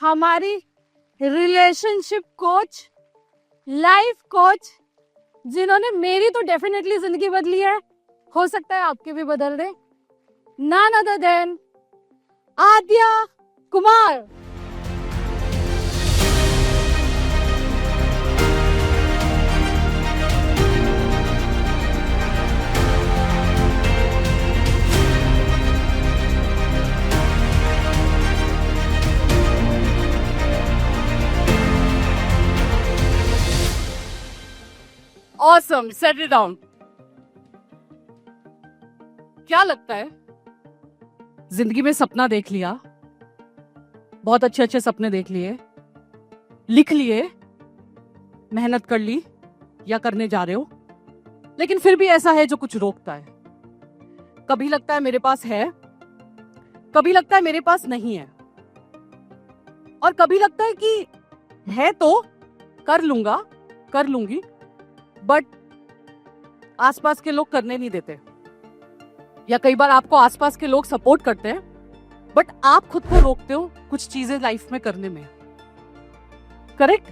हमारी relationship coach, life coach, जिन्होंने मेरी तो डेफिनेटली जिंदगी बदली है, हो सकता है आपके भी बदल दे। None other than Aadya Kumar. Awesome, set it down. क्या लगता है, जिंदगी में सपना देख लिया, बहुत अच्छे अच्छे सपने देख लिए, लिख लिए, मेहनत कर ली या करने जा रहे हो, लेकिन फिर भी ऐसा है जो कुछ रोकता है। कभी लगता है मेरे पास है, कभी लगता है मेरे पास नहीं है, और कभी लगता है कि है तो कर लूंगा, कर लूंगी, बट आसपास के लोग करने नहीं देते। या कई बार आपको आसपास के लोग सपोर्ट करते हैं, बट आप खुद को रोकते हो कुछ चीजें लाइफ में करने में। करेक्ट?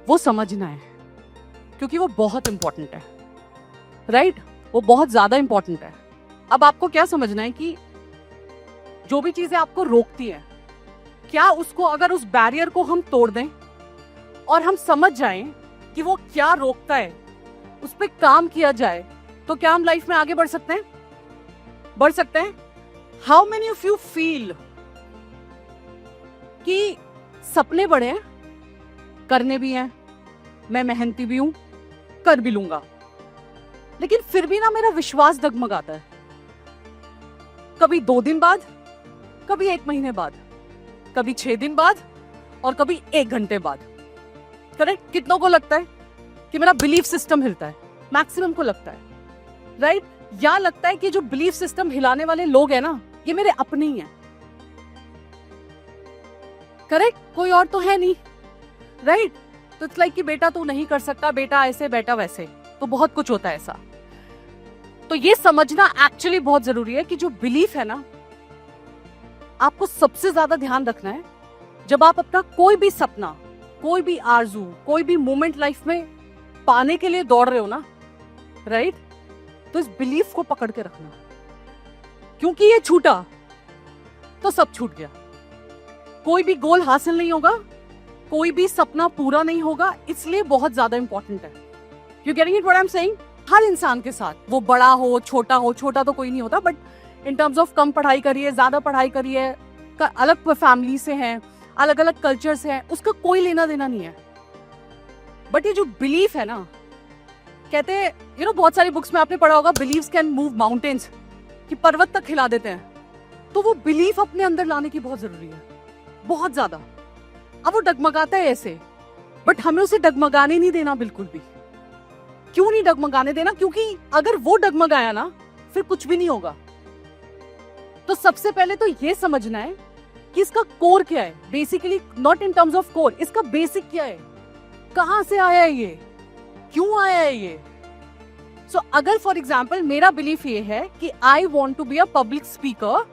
वो समझना है, क्योंकि वो बहुत इंपॉर्टेंट है। राइट? वो बहुत ज्यादा इंपॉर्टेंट है। अब आपको क्या समझना है कि जो भी चीजें आपको रोकती है, क्या उसको, अगर उस बैरियर को हम तोड़ दें और हम समझ जाएं कि वो क्या रोकता है, उस पर काम किया जाए, तो क्या हम लाइफ में आगे बढ़ सकते हैं? बढ़ सकते हैं? How many of you feel कि सपने बड़े हैं, करने भी हैं, मैं मेहनती भी हूं, कर भी लूंगा, लेकिन फिर भी ना मेरा विश्वास डगमगाता है। कभी 2 दिन बाद, कभी 1 महीने बाद, कभी 6 दिन बाद, और कभी 1 घंटे बाद। करेक्ट? कितनों को लगता है कि मेरा बिलीफ सिस्टम हिलता है? मैक्सिमम को लगता है। राइट? या लगता है कि जो बिलीफ सिस्टम हिलाने वाले लोग हैं ना, ये मेरे अपने ही हैं। करेक्ट? कोई और तो है नहीं। राइट? तो इट्स लाइक कि बेटा तू नहीं कर सकता, बेटा ऐसे, बेटा वैसे, तो बहुत कुछ होता है ऐसा। तो ये समझना एक्चुअली बहुत जरूरी है कि जो बिलीफ है ना, आपको सबसे ज्यादा ध्यान रखना है जब आप अपना कोई भी सपना, कोई भी आरजू, कोई भी मोमेंट लाइफ में पाने के लिए दौड़ रहे हो ना, राइट? तो इस बिलीफ को पकड़ के रखना, क्योंकि ये छूटा तो सब छूट गया। कोई भी गोल हासिल नहीं होगा, कोई भी सपना पूरा नहीं होगा, इसलिए बहुत ज्यादा इंपॉर्टेंट है। You getting it what I am saying? हर इंसान के साथ, वो बड़ा हो, छोटा तो कोई नहीं होता, बट इन टर्म्स ऑफ कम पढ़ाई करिए, ज्यादा पढ़ाई करिए, अलग फैमिली से हैं, अलग अलग कल्चर से हैं, उसका कोई लेना देना नहीं है। बट ये जो बिलीफ है ना, कहते हैं, बहुत सारी बुक्स में आपने पढ़ा होगा, बिलीव्स कैन मूव माउंटेन्स, कि पर्वत तक हिला देते हैं। तो वो बिलीफ अपने अंदर लाने की बहुत जरूरी है, बहुत ज्यादा। अब वो डगमगाता है ऐसे, बट हमें उसे डगमगाने नहीं देना बिल्कुल भी। क्यों नहीं डगमगाने देना? क्योंकि अगर वो डगमगाया ना, फिर कुछ भी नहीं होगा। तो सबसे पहले तो ये समझना है कि इसका कोर क्या है। Basically not in terms of core, इसका बेसिक क्या है, कहां से आया है ये, क्यों आया है ये। सो अगर फॉर एग्जाम्पल मेरा बिलीफ ये है कि I want to be a public speaker,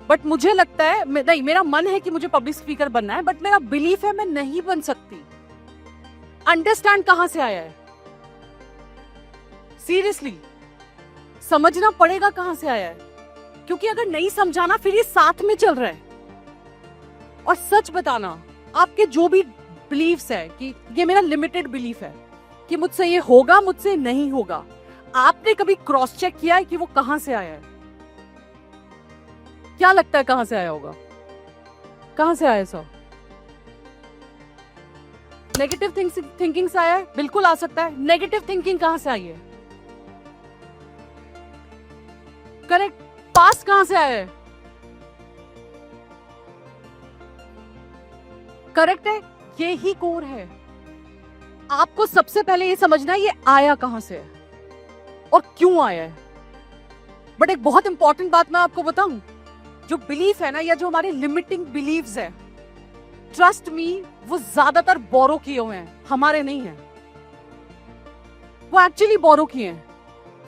but मुझे लगता है नहीं, मेरा मन है कि मुझे पब्लिक स्पीकर बनना है, बट मेरा बिलीफ है मैं नहीं बन सकती। अंडरस्टैंड कहां से आया है, सीरियसली समझना पड़ेगा कहां से आया है, क्योंकि अगर नहीं समझाना फिर ये साथ में चल रहा है। और सच बताना, आपके जो भी बिलीव्स है कि ये मेरा लिमिटेड बिलीफ है कि मुझसे ये होगा, मुझसे नहीं होगा, आपने कभी क्रॉस चेक किया है कि वो कहां से आया है? क्या लगता है कहां से आया होगा? कहां से आया सर? नेगेटिव थिंकिंग से आया है? बिल्कुल आ सकता है। नेगेटिव थिंकिंग कहां से आई है? करेक्ट। पास्ट कहां से आया है? करेक्ट है, ये ही कोर है। आपको सबसे पहले ये समझना है ये आया कहां से है और क्यों आया है। बट एक बहुत इंपॉर्टेंट बात मैं आपको बताऊं, जो बिलीफ है ना, या जो हमारे लिमिटिंग बिलीव्स है, ट्रस्ट मी, वो ज्यादातर बोरो किए हुए हैं, हमारे नहीं है। वो एक्चुअली बोरो किए हैं।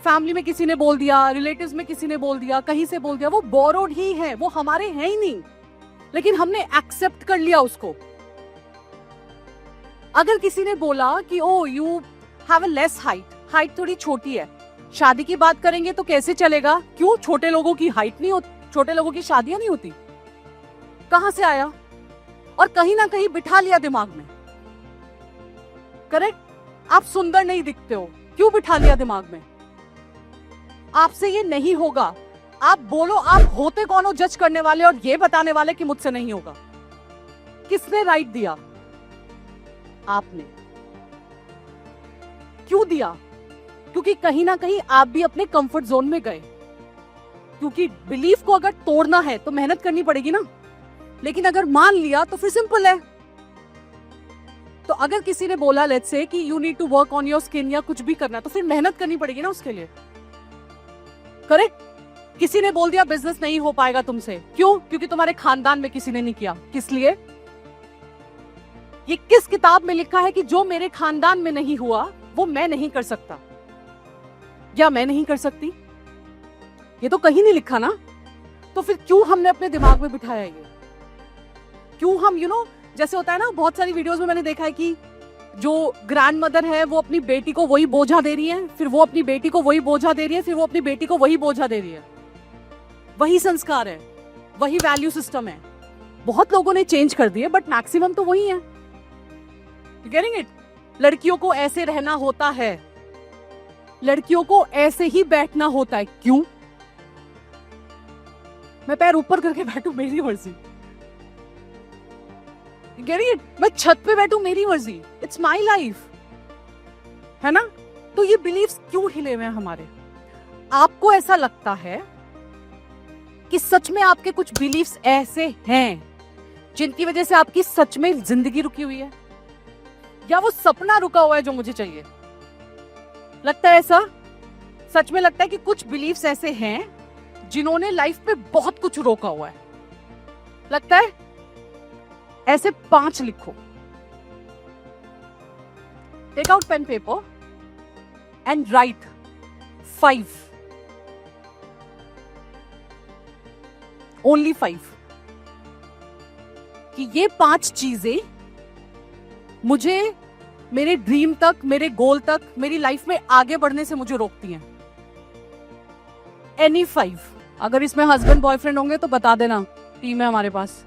फैमिली में किसी ने बोल दिया, रिलेटिव्स में किसी ने बोल दिया, कहीं से बोल दिया, वो बोरोड ही है, वो हमारे हैं ही नहीं। लेकिन हमने एक्सेप्ट कर लिया उसको। अगर किसी ने बोला कि oh you have a less height थोड़ी छोटी है, शादी की बात करेंगे तो कैसे चलेगा? क्यों? छोटे लोगों की हाइट नहीं होती, छोटे लोगों की शादियां नहीं होती? कहां से आया? और कहीं ना कहीं बिठा लिया दिमाग में। करेक्ट? आप सुंदर नहीं दिखते हो, क्यों बिठा लिया दिमाग में? आपसे ये नहीं होगा। आप बोलो, आप होते कौन हो जज करने वाले और ये बताने वाले कि मुझसे नहीं होगा? किसने राइट दिया? आपने। क्यों दिया? क्योंकि कहीं ना कहीं आप भी अपने कंफर्ट जोन में गए। क्योंकि बिलीफ को अगर तोड़ना है तो मेहनत करनी पड़ेगी ना। लेकिन अगर मान लिया तो फिर सिंपल है। तो अगर किसी ने बोला लेट्स से कि you need to work on your skin या कुछ भी करना, तो फिर मेहनत करनी पड़ेगी ना उसके लिए। करेक्ट? किसी ने बोल दिया बिजनेस नहीं हो पाएगा तुमसे, क्यों? क्योंकि तुम्हारे खानदान में किसी ने नहीं किया। किस लिए? ये किस किताब में लिखा है कि जो मेरे खानदान में नहीं हुआ वो मैं नहीं कर सकता या मैं नहीं कर सकती? ये तो कहीं नहीं लिखा ना। तो फिर क्यों हमने अपने दिमाग में बिठाया ये? क्यों हम जैसे होता है ना, बहुत सारी वीडियोस में मैंने देखा है कि जो ग्रैंड मदर है वो अपनी बेटी को वही बोझा दे रही है, फिर वो अपनी बेटी को वही बोझा दे रही है, फिर वो अपनी बेटी को वही बोझा दे रही है। वही संस्कार है, वही वैल्यू सिस्टम है। बहुत लोगों ने चेंज कर दिए बट मैक्सिमम तो वही है। Getting it? लड़कियों को ऐसे रहना होता है, लड़कियों को ऐसे ही बैठना होता है। क्यों? मैं पैर ऊपर करके बैठूं, मेरी मर्जी। Getting it? मैं छत पे बैठूं, मेरी मर्जी। इट्स माई लाइफ, है ना? तो ये बिलीव्स क्यों हिले हुए हैं हमारे? आपको ऐसा लगता है कि सच में आपके कुछ बिलीव्स ऐसे हैं जिनकी वजह से आपकी सच में जिंदगी रुकी हुई है, या वो सपना रुका हुआ है जो मुझे चाहिए? लगता है ऐसा? सच में लगता है कि कुछ बिलीव्स ऐसे हैं जिन्होंने लाइफ पे बहुत कुछ रोका हुआ है? लगता है? ऐसे 5 लिखो। Take out pen paper and write 5, only 5, कि ये 5 चीजें मुझे मेरे ड्रीम तक, मेरे गोल तक, मेरी लाइफ में आगे बढ़ने से मुझे रोकती हैं। एनी 5। अगर इसमें हस्बैंड बॉयफ्रेंड होंगे तो बता देना, टीम है हमारे पास,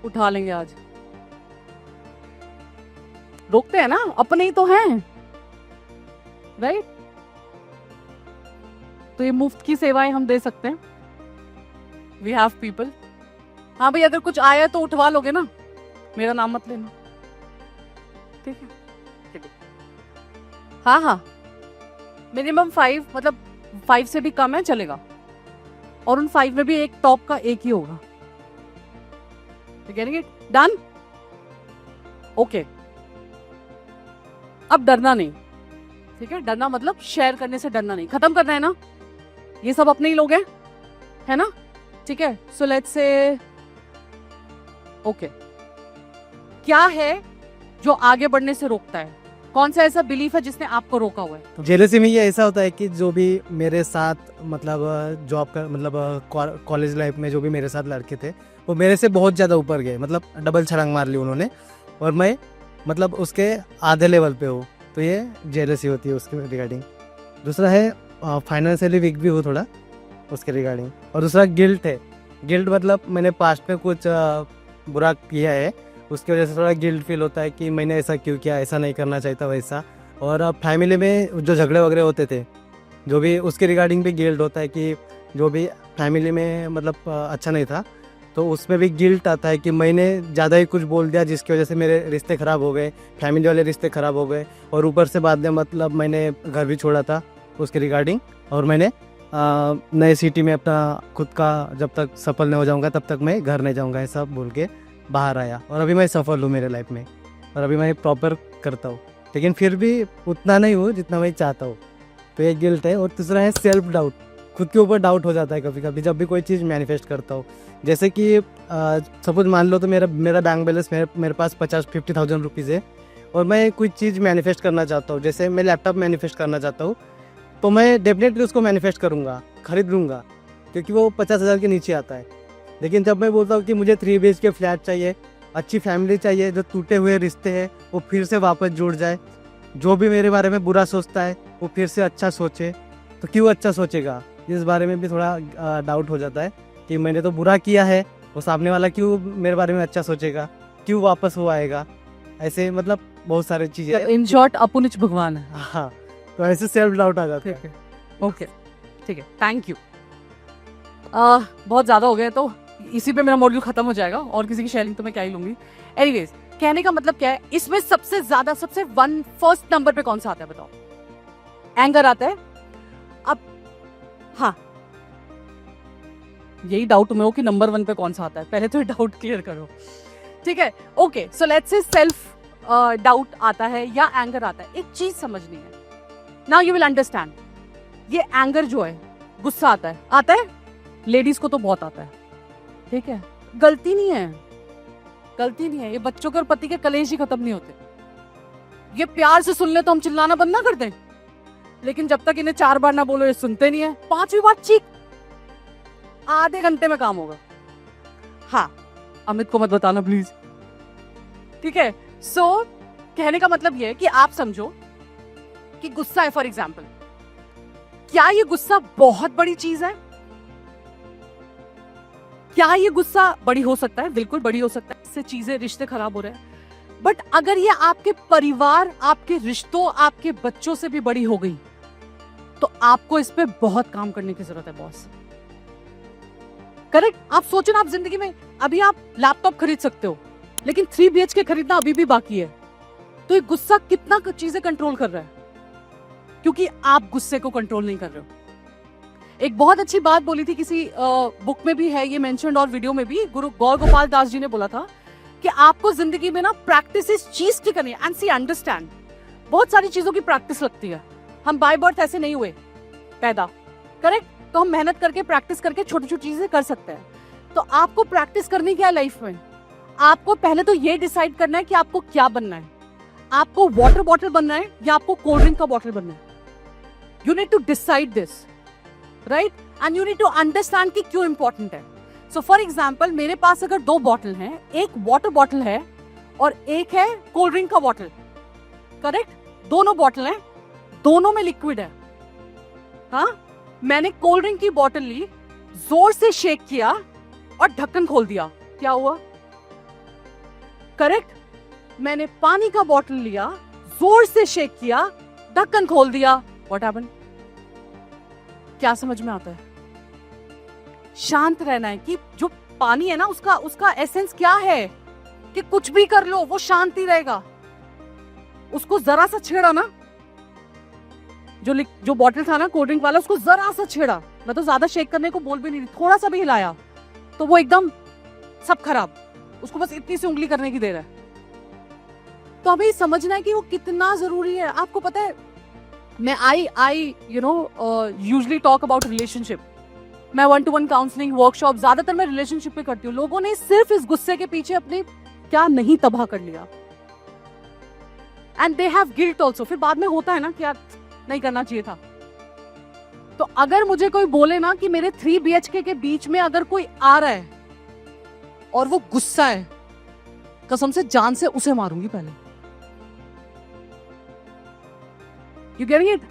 उठा लेंगे आज। रोकते हैं ना, अपने ही तो हैं, राइट? तो ये मुफ्त की सेवाएं हम दे सकते हैं। We have people. हाँ भाई, अगर कुछ आया तो उठवा लोगे ना, मेरा नाम मत लेना, ठीक है? हाँ, मिनिमम 5, मतलब 5 से भी कम है चलेगा। और उन 5 में भी एक टॉप का एक ही होगा। Getting it? डन? ओके। अब डरना नहीं, ठीक है? डरना मतलब शेयर करने से डरना नहीं, खत्म करना है ना। ये सब अपने ही लोग हैं, है ना? ठीक है? सो लेट्स से ओके, क्या है जो आगे बढ़ने से रोकता है? कौन सा ऐसा बिलीफ है जिसने आपको रोका हुआ है? जेलसी में ये ऐसा होता है कि जो भी मेरे साथ मतलब जॉब का मतलब कॉलेज लाइफ में जो भी मेरे साथ लड़के थे वो मेरे से बहुत ज़्यादा ऊपर गए, मतलब डबल छलांग मार ली उन्होंने, और मैं मतलब उसके आधे लेवल पे हूँ। तो ये जेलसी होती है उसके रिगार्डिंग। दूसरा है फाइनेंशियली वीक भी हो थोड़ा उसके रिगार्डिंग। और दूसरा गिल्ट है। गिल्ट मतलब मैंने पास्ट में कुछ बुरा किया है, उसकी वजह से थोड़ा गिल्ट फील होता है कि मैंने ऐसा क्यों किया, ऐसा नहीं करना चाहिए था वैसा। और फैमिली में जो झगड़े वगैरह होते थे जो भी, उसके रिगार्डिंग भी गिल्ट होता है कि जो भी फैमिली में मतलब अच्छा नहीं था, तो उसमें भी गिल्ट आता है कि मैंने ज़्यादा ही कुछ बोल दिया जिसकी वजह से मेरे रिश्ते ख़राब हो गए, फैमिली वाले रिश्ते ख़राब हो गए। और ऊपर से बाद में मतलब मैंने घर भी छोड़ा था उसके रिगार्डिंग, और मैंने नए सिटी में अपना खुद का जब तक सफल नहीं हो जाऊंगा तब तक मैं घर नहीं जाऊंगा, ऐसा बोल के बाहर आया। और अभी मैं सफल हूँ मेरे लाइफ में, और अभी मैं प्रॉपर करता हूँ, लेकिन फिर भी उतना नहीं हूँ जितना मैं चाहता हूँ। तो ये गिल्ट है। और तीसरा है सेल्फ डाउट। खुद के ऊपर डाउट हो जाता है कभी कभी जब भी कोई चीज़ मैनिफेस्ट करता हूँ। जैसे कि सपोज मान लो तो मेरा बैंक बैलेंस मेरे पास 50,000 रुपीज़ है, और मैं कोई चीज़ मैनिफेस्ट करना चाहता हूँ, जैसे मैं लैपटॉप मैनिफेस्ट करना चाहता हूँ, तो मैं डेफिनेटली उसको मैनिफेस्ट करूँगा, खरीद लूँगा, क्योंकि वो 50,000 के नीचे आता है। लेकिन जब मैं बोलता हूँ कि मुझे 3 BHK फ्लैट चाहिए, अच्छी फैमिली चाहिए, जो टूटे हुए रिश्ते हैं वो फिर से वापस जुड़ जाए, जो भी मेरे बारे में बुरा सोचता है वो फिर से अच्छा सोचे, तो क्यों अच्छा सोचेगा, इस बारे में भी थोड़ा डाउट हो जाता है कि मैंने तो बुरा किया है, वो सामने वाला क्यों मेरे बारे में अच्छा सोचेगा, क्यों वापस वो आएगा, ऐसे मतलब बहुत सारी चीज़ें। इन शॉर्ट अपुनिच भगवान है। हाँ, तो ऐसे सेल्फ डाउट आ जाता है। ओके ठीक है, थैंक यू। बहुत ज़्यादा हो गया, तो इसी पे मेरा मॉड्यूल खत्म हो जाएगा, और किसी की शेयरिंग तो मैं क्या ही लूंगी। एनीवेज, कहने का मतलब क्या है, इसमें सबसे ज्यादा सबसे फर्स्ट नंबर पे कौन सा आता है बताओ? एंगर आता है। अब हाँ, यही डाउट में हो कि नंबर 1 पे कौन सा आता है, पहले तो ये डाउट क्लियर करो, ठीक है? Okay, so let's say self doubt आता है या एंगर आता है, एक चीज समझनी है। नाउ यू विल अंडरस्टैंड, ये एंगर जो है, गुस्सा आता है लेडीज को तो बहुत आता है, ठीक है? गलती नहीं है, गलती नहीं है, ये बच्चों के और पति के कलेश ही खत्म नहीं होते। ये प्यार से सुन ले तो हम चिल्लाना बंद ना कर दें, लेकिन जब तक इन्हें 4 बार ना बोलो ये सुनते नहीं है, 5वीं बार चीख, आधे घंटे में काम होगा। हाँ, अमित को मत बताना प्लीज, ठीक है? सो कहने का मतलब ये है कि आप समझो कि गुस्सा है, फॉर एग्जाम्पल, क्या ये गुस्सा बहुत बड़ी चीज है? क्या ये गुस्सा बड़ी हो सकता है? बिल्कुल बड़ी हो सकता है, इससे चीजें, रिश्ते खराब हो रहे हैं। बट अगर ये आपके परिवार, आपके रिश्तों, आपके बच्चों से भी बड़ी हो गई, तो आपको इस पे बहुत काम करने की जरूरत है बॉस। करेक्ट? आप सोचो ना, आप जिंदगी में अभी आप लैपटॉप खरीद सकते हो, लेकिन 3 BHK खरीदना अभी भी बाकी है। तो ये गुस्सा कितना चीजें कंट्रोल कर रहा है, क्योंकि आप गुस्से को कंट्रोल नहीं कर रहे हो। एक बहुत अच्छी बात बोली थी किसी बुक में भी है ये मेंशन्ड, और वीडियो में भी गुरु गौर गोपाल दास जी ने बोला था कि आपको जिंदगी में ना प्रैक्टिस इस चीज की करनी है। एंड सी अंडरस्टैंड, बहुत सारी चीजों की प्रैक्टिस लगती है, हम बाय बर्थ ऐसे नहीं हुए पैदा, करेक्ट? तो हम मेहनत करके, प्रैक्टिस करके छोटी छोटी चीजें कर सकते हैं। तो आपको प्रैक्टिस करनी क्या है लाइफ में? आपको पहले तो ये डिसाइड करना है कि आपको क्या बनना है। आपको वाटर बॉटल बनना है या आपको कोल्ड ड्रिंक का बॉटल बनना है? You need to decide this, right? And you need to understand कि क्यों इंपॉर्टेंट है। सो फॉर एग्जाम्पल, मेरे पास अगर 2 बॉटल हैं, एक वाटर बॉटल है और एक है कोल्ड ड्रिंक का बॉटल, करेक्ट? दोनों बॉटल हैं, दोनों में लिक्विड है। हाँ, मैंने कोल्ड ड्रिंक की बॉटल ली, जोर से शेक किया और ढक्कन खोल दिया, क्या हुआ? करेक्ट? मैंने पानी का बॉटल लिया, जोर से शेक किया, ढक्कन खोल दिया, व्हाट हैपेंड? क्या समझ में आता है? शांत रहना है कि जो पानी है ना, उसका एसेंस क्या है कि कुछ भी कर लो वो शांति रहेगा। उसको जरा सा छेड़ा ना, जो बॉटल था ना कोल्ड ड्रिंक वाला, उसको जरा सा छेड़ा, मैं तो ज्यादा शेक करने को बोल भी नहीं रही, थोड़ा सा भी हिलाया तो वो एकदम सब खराब, उसको बस इतनी सी उंगली करने की देर है। तो हमें समझना है कि वो कितना जरूरी है। आपको पता है, मैं I you know usually talk about relationship, मैं 1-to-1 काउंसलिंग वर्कशॉप ज्यादातर मैं रिलेशनशिप पे करती हूँ। लोगों ने सिर्फ इस गुस्से के पीछे अपने क्या नहीं तबाह कर लिया, and they have guilt also. फिर बाद में होता है ना कि यार नहीं करना चाहिए था। तो अगर मुझे कोई बोले ना कि मेरे 3 BHK के बीच में अगर कोई आ रहा है और वो गुस्सा है, कसम से जान से उसे मारूंगी पहले। You getting it?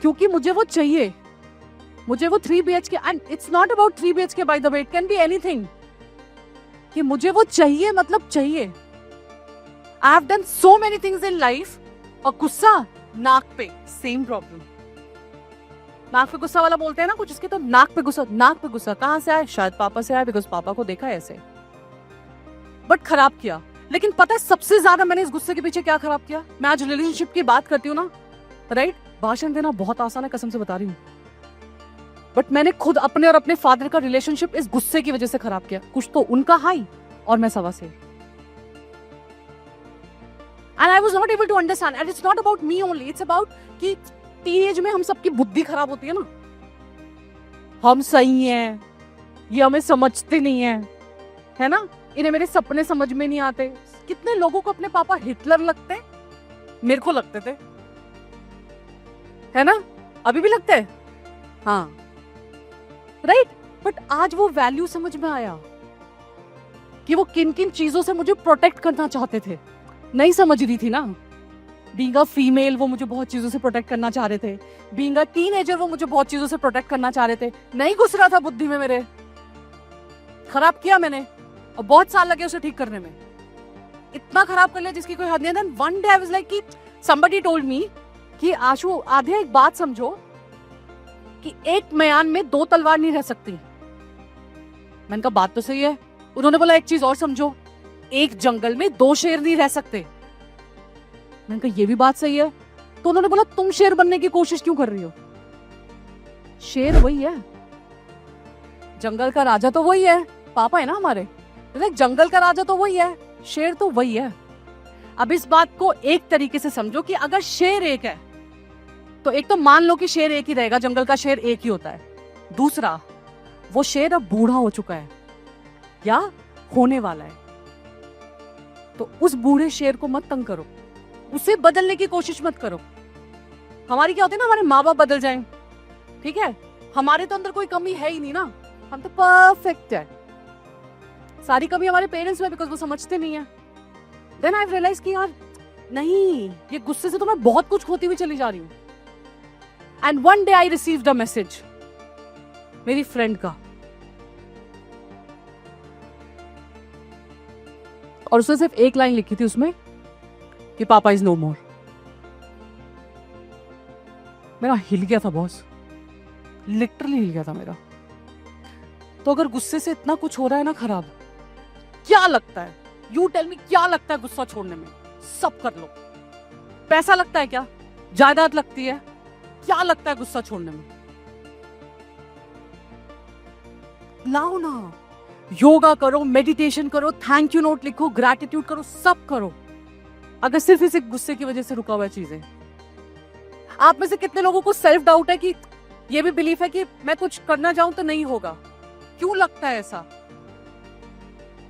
क्योंकि मुझे वो चाहिए, मुझे वो 3 BHK, and it's not about 3 BHK by the way, it can be anything, कि मुझे वो चाहिए मतलब चाहिए। I have done so many things in life, और गुस्सा नाक पे, सेम प्रॉब्लम। नाक पे गुस्सा वाला बोलते हैं ना कुछ, इसके तो नाक पे गुस्सा कहां से आया? शायद पापा से आया, बिकॉज पापा को देखा है ऐसे, बट खराब किया। लेकिन पता है सबसे ज्यादा मैंने इस गुस्से के पीछे क्या खराब किया? मैं आज रिलेशनशिप की बात करती हूँ ना, राइट? भाषण देना बहुत आसान है, कसम से बता रही हूँ, बट मैंने खुद अपने और अपने फादर का रिलेशनशिप इस गुस्से की वजह से खराब किया। कुछ तो उनका हाई और मैं सवा से, and I was not able to understand, and it's not about me only, it's about कि टीनेज में हम सबकी बुद्धि खराब होती है ना, हम सही हैं, ये हमें समझते नहीं है ना, इन्हें मेरे सपने समझ में नहीं आते। कितने लोगों को अपने पापा हिटलर लगते, मेरे को लगते थे, है ना, अभी भी लगते हैं, हाँ, राइट? बट आज वो वैल्यू समझ में आया कि वो किन किन चीजों से मुझे प्रोटेक्ट करना चाहते थे। नहीं समझ रही थी ना। बीइंग अ फीमेल वो मुझे बहुत चीजों से प्रोटेक्ट करना चाह रहे थे। बीइंग अ टीनेजर वो मुझे बहुत चीजों से प्रोटेक्ट करना चाह रहे थे। नहीं घुस रहा था बुद्धि में मेरे। खराब किया मैंने और बहुत साल लगे उसे ठीक करने में। इतना खराब कर लिया जिसकी कोई हद नहीं। Then one day I was like कि somebody told me कि आशु आधे एक बात समझो कि एक म्यान में 2 तलवार नहीं रह सकती। मैंने कहा बात तो सही है। उन्होंने बोला एक चीज और समझो, एक जंगल में 2 शेर नहीं रह सकते। मैंने कहा ये भी बात सही है। तो उन्होंने बोला तुम शेर बनने की कोशिश क्यों कर रही हो? शेर वही है, जंगल का राजा तो वही है, पापा है ना हमारे। जंगल का राजा तो वही है, शेर तो वही है। अब इस बात को एक तरीके से समझो कि अगर शेर एक है तो एक तो मान लो कि शेर एक ही रहेगा, जंगल का शेर एक ही होता है। दूसरा, वो शेर अब बूढ़ा हो चुका है या होने वाला है, तो उस बूढ़े शेर को मत तंग करो, उसे बदलने की कोशिश मत करो। हमारी क्या होती है ना, हमारे माँ बाप बदल जाएं, ठीक है, हमारे तो अंदर कोई कमी है ही नहीं ना, हम तो परफेक्ट है। सारी कमी हमारे पेरेंट्स में, बिकॉज वो समझते नहीं है। देन आई रियलाइज कि यार नहीं, ये गुस्से से तो मैं बहुत कुछ खोती हुई चली जा रही हूँ। And one day I received a message मेरी फ्रेंड का, और उसने सिर्फ एक लाइन लिखी थी उसमें कि पापा इज नो मोर। मेरा हिल गया था बॉस, लिटरली हिल गया था मेरा। तो अगर गुस्से से इतना कुछ हो रहा है ना खराब, क्या लगता है, यू टेल मी, क्या लगता है गुस्सा छोड़ने में? सब कर लो। पैसा लगता है क्या? जायदाद लगती है? क्या लगता है गुस्सा छोड़ने में? लाओ ना, योगा करो, मेडिटेशन करो, थैंक यू नोट लिखो, ग्रैटिट्यूड करो, सब करो। अगर सिर्फ इस गुस्से की वजह से रुका हुआ है चीजें। आप में से कितने लोगों को सेल्फ डाउट है कि ये भी बिलीफ है कि मैं कुछ करना चाहूं तो नहीं होगा? क्यों लगता है ऐसा?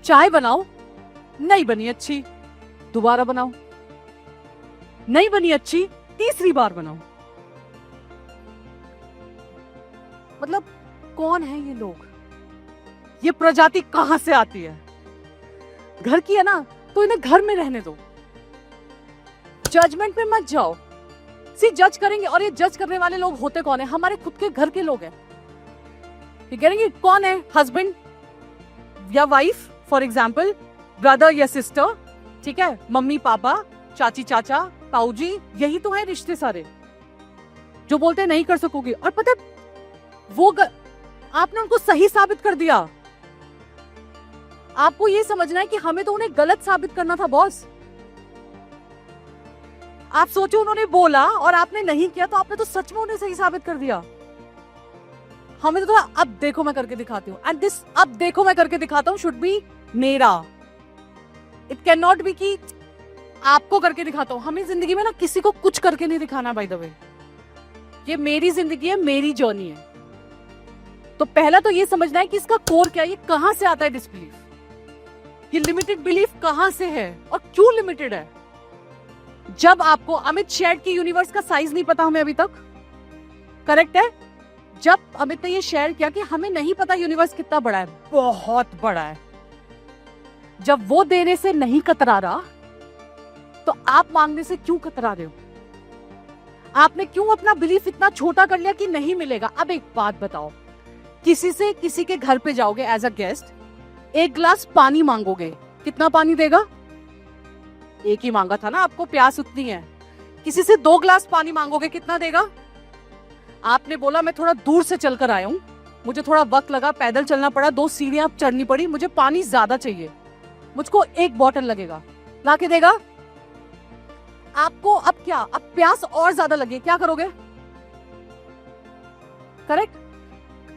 चाय बनाओ, नहीं बनी अच्छी, दोबारा बनाओ, नहीं बनी अच्छी, तीसरी बार बनाओ। मतलब कौन है ये लोग? ये प्रजाति कहां से आती है? घर की है ना, तो इन्हें घर में रहने दो। जजमेंट में मत जाओ। जज करेंगे, और ये जज करने वाले लोग होते कौन है? हमारे खुद के घर के लोग हैं। ये कहेंगे कौन है? हस्बैंड या वाइफ, फॉर एग्जाम्पल ब्रदर या सिस्टर, ठीक है, मम्मी पापा, चाची चाचा, ताऊ जी, यही तो है रिश्ते सारे जो बोलते हैं नहीं कर सकोगे। और पता है, वो आपने उनको सही साबित कर दिया। आपको ये समझना है कि हमें तो उन्हें गलत साबित करना था बॉस। आप सोचो, उन्होंने बोला और आपने नहीं किया, तो आपने तो सच में उन्हें सही साबित कर दिया। हमें तो अब देखो मैं करके दिखाती हूँ, एंड दिस अब देखो मैं करके दिखाता हूँ शुड बी मेरा। इट कैन नॉट बी कि आपको करके दिखाता हूँ। हमें जिंदगी में ना किसी को कुछ करके नहीं दिखाना। बाय द वे, ये मेरी जिंदगी है, मेरी जर्नी है। तो पहला तो ये समझना है कि इसका कोर क्या है, ये कहां से आता है डिसबिलीफ, ये लिमिटेड बिलीफ कहां से है और क्यों लिमिटेड है। जब आपको अमित शेड की यूनिवर्स का साइज नहीं पता हमें अभी तक, करेक्ट है? जब अमित ने ये शेयर किया कि हमें नहीं पता यूनिवर्स कितना बड़ा है, बहुत बड़ा है, जब वो देने से नहीं कतरा रहा, तो आप मांगने से क्यों कतरा रहे हो? आपने क्यों अपना बिलीफ इतना छोटा कर लिया कि नहीं मिलेगा? अब एक बात बताओ, किसी से किसी के घर पे जाओगे एज अ गेस्ट, एक गिलास पानी मांगोगे, कितना पानी देगा? एक ही मांगा था ना, आपको प्यास उतनी है। किसी से 2 गिलास पानी मांगोगे, कितना देगा? आपने बोला मैं थोड़ा दूर से चलकर आया हूं, मुझे थोड़ा वक्त लगा, पैदल चलना पड़ा, 2 सीढ़ियां चढ़नी पड़ी, मुझे पानी ज्यादा चाहिए, मुझको 1 बॉटल लगेगा, ला के देगा? आपको अब क्या, अब प्यास और ज्यादा लगे, क्या करोगे? करेक्ट?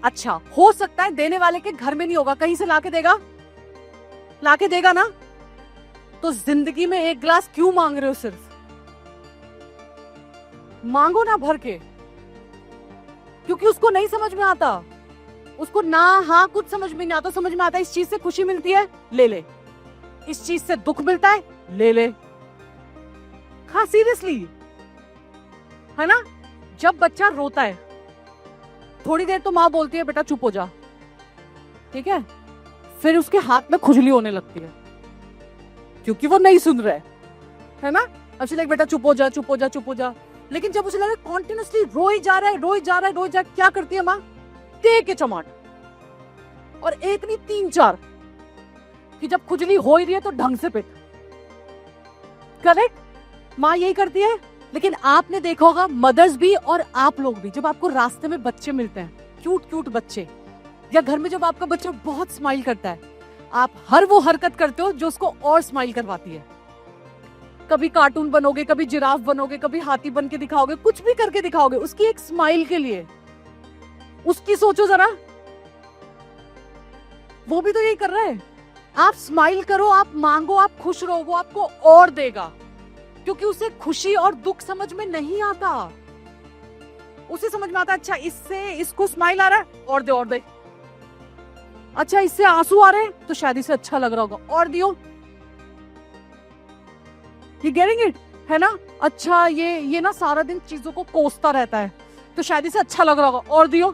अच्छा, हो सकता है देने वाले के घर में नहीं होगा, कहीं से लाके देगा? लाके देगा ना? तो जिंदगी में 1 गिलास क्यों मांग रहे हो? सिर्फ मांगो ना भर के, क्योंकि उसको नहीं समझ में आता, उसको ना हाँ कुछ समझ में नहीं आता। समझ में आता है इस चीज से खुशी मिलती है, ले ले, इस चीज से दुख मिलता है, ले ले। हाँ सीरियसली, है ना? जब बच्चा रोता है थोड़ी देर तो माँ बोलती है बेटा चुप हो जा, ठीक है, फिर उसके हाथ में खुजली होने लगती है क्योंकि वो नहीं सुन रहा है ना। अब से बेटा चुप हो जा, चुप हो जा, चुप हो जा। लेकिन जब उसे लगा कॉन्टिन्यूसली रोई जा रहा है, रोई जा रहा है, रोई जा रहा है, क्या करती है माँ? दे के चमाट, और एक नहीं 3-4, कि जब खुजली हो ही रही है तो ढंग से पिट। करेक्ट, माँ यही करती है। लेकिन आपने देखा होगा मदर्स भी और आप लोग भी, जब आपको रास्ते में बच्चे मिलते हैं, क्यूट क्यूट बच्चे, या घर में जब आपका बच्चा बहुत स्माइल करता है, आप हर वो हरकत करते हो जो उसको और स्माइल करवाती है। कभी कार्टून बनोगे, कभी जिराफ बनोगे, कभी हाथी बन के दिखाओगे, कुछ भी करके दिखाओगे उसकी एक स्माइल के लिए। उसकी सोचो जरा, वो भी तो यही कर रहा है। आप स्माइल करो, आप मांगो, आप खुश रहो, वो आपको और देगा, क्योंकि उसे खुशी और दुख समझ में नहीं आता। उसे समझ में आता अच्छा इससे इसको स्माइल आ रहा है, और दे, और दे। अच्छा इससे आंसू आ रहे हैं तो शायद इसे अच्छा लग रहा होगा, और दियो। You getting it? है ना? अच्छा ये ना सारा दिन चीजों को कोसता रहता है तो शायद इसे अच्छा लग रहा होगा, और दियो।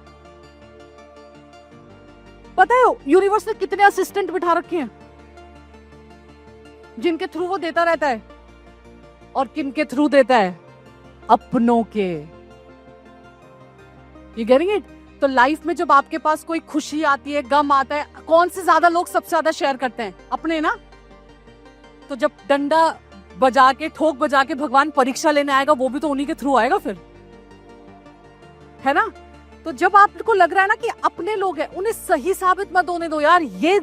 पता है यूनिवर्स ने कितने असिस्टेंट बिठा रखे हैं जिनके थ्रू वो देता रहता है, और किन के थ्रू देता है? अपनों के। You getting it? तो लाइफ में जब आपके पास कोई खुशी आती है, गम आता है, कौन से ज्यादा लोग सबसे ज्यादा शेयर करते हैं? अपने ना। तो जब डंडा बजा के, ठोक बजा के भगवान परीक्षा लेने आएगा, वो भी तो उन्हीं के थ्रू आएगा फिर, है ना? तो जब आपको लग रहा है ना कि अपने लोग हैं, उन्हें सही साबित मत होने दो यार। ये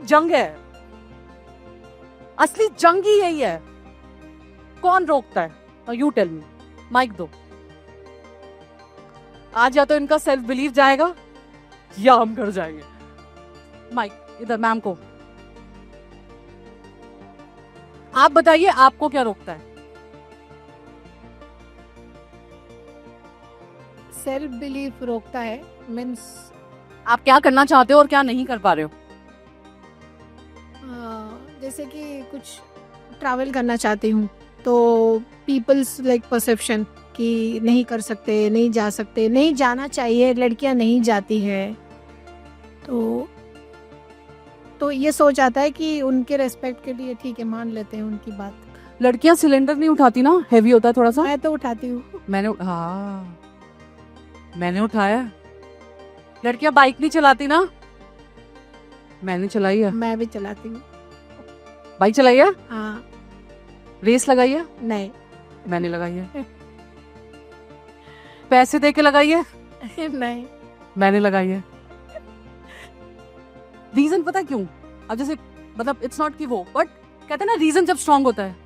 जंग है, असली जंग ही यही है। कौन रोकता है? You tell me. माइक दो। आज या तो इनका सेल्फ बिलीव जाएगा या हम कर जाएंगे। माइक इधर, मैम को। आप बताइए आपको क्या रोकता है? सेल्फ बिलीफ रोकता है, मीन्स आप क्या करना चाहते हो और क्या नहीं कर पा रहे हो? जैसे कि कुछ ट्रैवल करना चाहती हूँ तो पीपल्स लाइक परसेप्शन कि नहीं कर सकते, नहीं जा सकते, नहीं जाना चाहिए, लड़कियां नहीं जाती है, तो ये सोच आता है कि उनके रेस्पेक्ट के लिए ठीक है, मान लेते हैं उनकी बात। लड़कियां सिलेंडर नहीं उठाती ना, हैवी होता है थोड़ा सा। मैं तो उठाती हूँ। मैंने उठाया। लड़कियां बाइक नहीं चलाती ना, मैंने चलाई है। मैं भी चलाती हूँ। बाइक चलाई है? हाँ। रेस लगाई है? नहीं। मैंने लगाई है। पैसे दे के लगाई है? नहीं। मैंने लगाई है। रीजन पता क्यों? अब जैसे मतलब इट्स नॉट कि वो, बट कहते हैं ना रीजन जब स्ट्रांग होता है।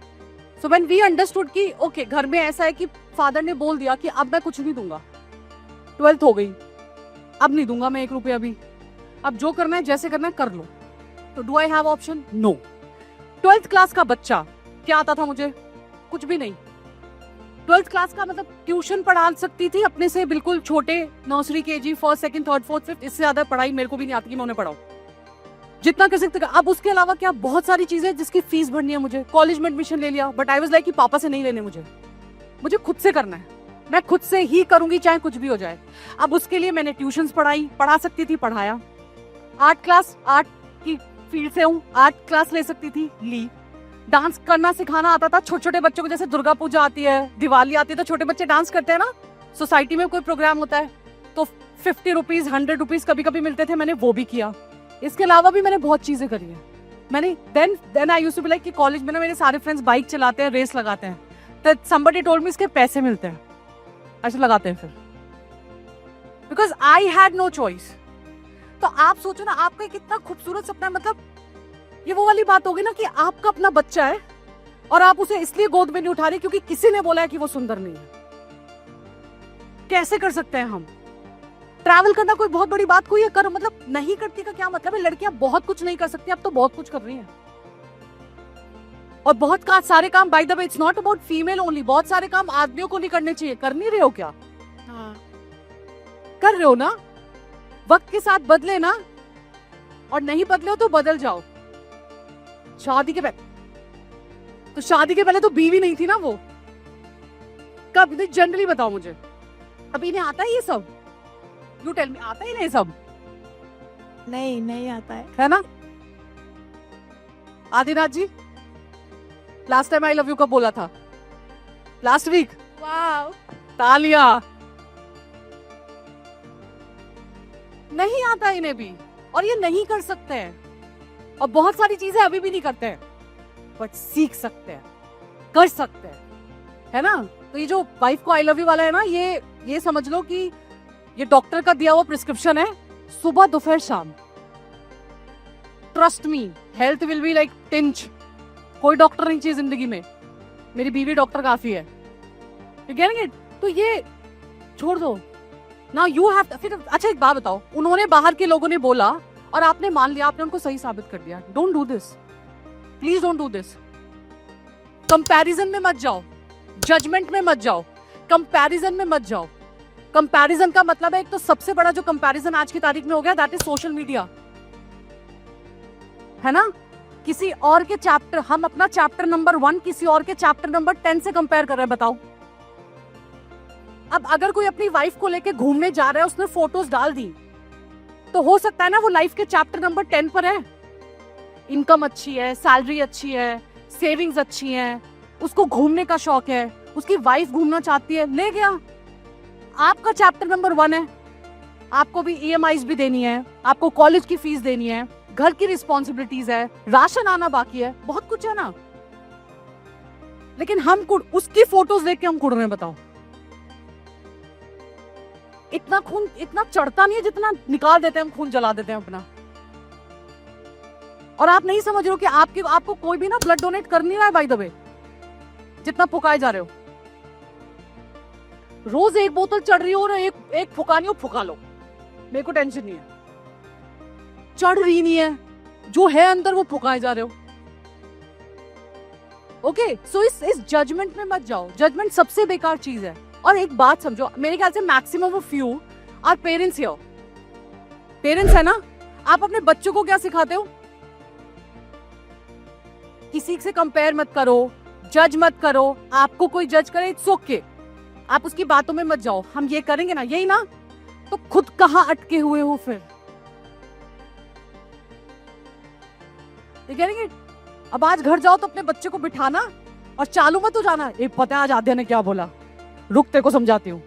सो व्हेन वी अंडरस्टूड कि ओके घर में ऐसा है कि फादर ने बोल दिया कि अब मैं कुछ नहीं दूंगा, 12th हो गई, अब नहीं दूंगा मैं 1 रुपया भी, अब जो करना है जैसे करना है कर लो। तो do I have option? No. 12th class का बच्चा क्या आता था मुझे? कुछ भी नहीं। 12th क्लास का मतलब ट्यूशन पढ़ा सकती थी अपने से बिल्कुल छोटे, nursery, KG, 1st, 2nd, 3rd, 4th, 5th, इससे ज्यादा पढ़ाई मेरे को भी नहीं आती कि मैं उन्हें पढ़ाऊं। जितना कर सकते। अब उसके अलावा क्या बहुत सारी चीजें जिसकी फीस भरनी है मुझे। कॉलेज में एडमिशन ले लिया, बट आई वाज लाइक कि पापा से नहीं लेने, मुझे खुद से करना है, मैं खुद से ही करूंगी चाहे कुछ भी हो जाए। अब उसके लिए मैंने ट्यूशंस पढ़ा सकती थी, पढ़ाया। आर्ट क्लास, आर्ट की फील्ड से हूँ, आर्ट क्लास ले सकती थी, ली। डांस करना सिखाना आता था छोटे छोटे बच्चों को, जैसे दुर्गा पूजा आती है, दिवाली आती है तो छोटे बच्चे डांस करते हैं ना, सोसाइटी में कोई प्रोग्राम होता है तो 50 रुपीज, 100 रुपीज कभी कभी मिलते थे, मैंने वो भी किया। इसके अलावा भी मैंने बहुत चीजें करी है। मैंने then I used to be like कि कॉलेज में ना मेरे सारे फ्रेंड्स बाइक चलाते हैं, रेस लगाते हैं, तो समबडी टोल्ड मी इसके पैसे मिलते हैं, ऐसे लगाते हैं फिर, because I had no choice. तो आप सोचो ना, आपका कितना खूबसूरत सपना है। मतलब ये वो वाली बात होगी ना कि आपका अपना बच्चा है और आप उसे इसलिए गोद में नहीं उठा रहे क्योंकि किसी ने बोला है कि वो सुंदर नहीं है। कैसे कर सकते हैं हम? ट्रैवल करना कोई बहुत बड़ी बात कोई है? करो, मतलब नहीं करती का क्या मतलब है? लड़कियां बहुत कुछ नहीं कर सकती, अब तो बहुत कुछ कर रही हैं। और बहुत सारे काम, by the way it's not about female only, बहुत सारे काम आदमियों को नहीं करने चाहिए। कर नहीं रहे हो क्या? हाँ। कर रहे हो ना? वक्त के साथ बदले ना, और नहीं बदले हो तो बदल जाओ। शादी के पहले तो शादी के पहले तो बीवी नहीं थी ना वो। कब? जनरली बताओ मुझे, अभी इन्हें आता है ये सब? यू टेल मी, आता ही नहीं सब? नहीं आता है ना? Adinath ji, last time I love you कब बोला था? Last week. वाओ, तालियां। नहीं आता इन्हें भी, और ये नहीं कर सकते हैं, और बहुत सारी चीजें अभी भी नहीं करते हैं, बट सीख सकते हैं, कर सकते हैं, है ना? तो ये जो वाइफ को आई लव यू वाला है ना, ये समझ लो कि ये डॉक्टर का दिया हुआ प्रिस्क्रिप्शन है, सुबह दोपहर शाम। Trust me, health will be like tinge. कोई डॉक्टर नहीं चाहिए जिंदगी में, मेरी बीवी डॉक्टर काफी है। You getting it? तो ये छोड़ दो ना, यू हैव। फिर अच्छा एक बात बताओ, उन्होंने बाहर के लोगों ने बोला और आपने मान लिया, आपने उनको सही साबित कर दिया। Don't do this, please don't do this. Comparison में मत जाओ, जजमेंट में मत जाओ, कंपैरिजन में मत जाओ। कंपैरिजन का मतलब है, एक तो सबसे बड़ा जो कंपैरिजन आज की तारीख में हो गया, दैट इज सोशल मीडिया, है ना? किसी और के चैप्टर, हम अपना चैप्टर नंबर 1 किसी और के चैप्टर नंबर 10 से कंपेयर कर रहे हैं, बताओ। अब अगर कोई अपनी वाइफ को लेके घूमने जा रहा है, उसने फोटोज डाल दी, तो हो सकता है ना वो लाइफ के चैप्टर नंबर 10 पर है। इनकम अच्छी है, सैलरी अच्छी है, सेविंग्स अच्छी है, उसको घूमने का शौक है, उसकी वाइफ घूमना चाहती है, ले गया। आपका चैप्टर नंबर 1 है, आपको भी EMIs भी देनी है, आपको कॉलेज की फीस देनी है, घर की रिस्पॉन्सिबिलिटीज है, राशन आना बाकी है, बहुत कुछ है ना। लेकिन हम उसकी फोटोज देख के हम कुड़ रहे हैं, बताओ। इतना खून इतना चढ़ता नहीं है जितना निकाल देते हैं हम, खून जला देते हैं अपना। और आप नहीं समझ रहे हो कि आपको कोई भी ना ब्लड डोनेट कर नहीं रहा है, बाय द वे, जितना फुकाए जा रहे हो। रोज एक बोतल चढ़ रही हो और एक फुकानी हो, फुका लो, मेरे को टेंशन नहीं है। चढ़ रही नहीं है, जो है अंदर वो फुकाए जा रहे हो। ओके, सो इस जजमेंट में मत जाओ। जजमेंट सबसे बेकार चीज है। और एक बात समझो, मेरे ख्याल से maximum of you are parents here. Parents है ना, आप अपने बच्चों को क्या सिखाते हो? किसी से कंपेयर मत करो, जज मत करो। आपको कोई जज करे, इट्स ओके, आप उसकी बातों में मत जाओ। हम ये करेंगे ना, यही ना, तो खुद कहां अटके हुए हो फिर? करेंगे। अब आज घर जाओ तो अपने बच्चे को बिठाना और चालू मत हो जाना, एक पता है आज आद्या ने क्या बोला, रुक तेरे को समझाती हूँ।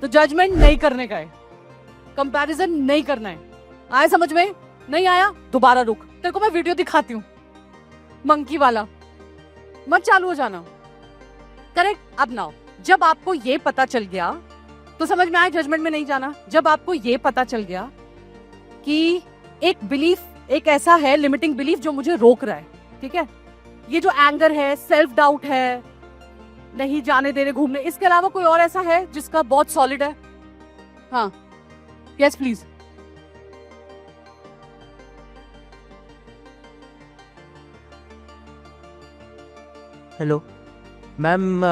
तो जजमेंट नहीं करने का है, कंपैरिजन नहीं करना है। आया समझ में? नहीं आया दोबारा रुक, तेरे को मैं वीडियो दिखाती हूँ मंकी वाला, मत चालू हो जाना। करेक्ट। अब नाउ जब आपको ये पता चल गया तो समझ में आया जजमेंट में नहीं जाना। जब आपको ये पता चल गया कि एक बिलीफ, एक ऐसा है लिमिटिंग बिलीफ जो मुझे रोक रहा है, ठीक है, ये जो एंगर है, सेल्फ डाउट है, नहीं जाने दे रहे घूमने, इसके अलावा कोई और ऐसा है जिसका बहुत सॉलिड है? हाँ, yes please. Hello ma'am,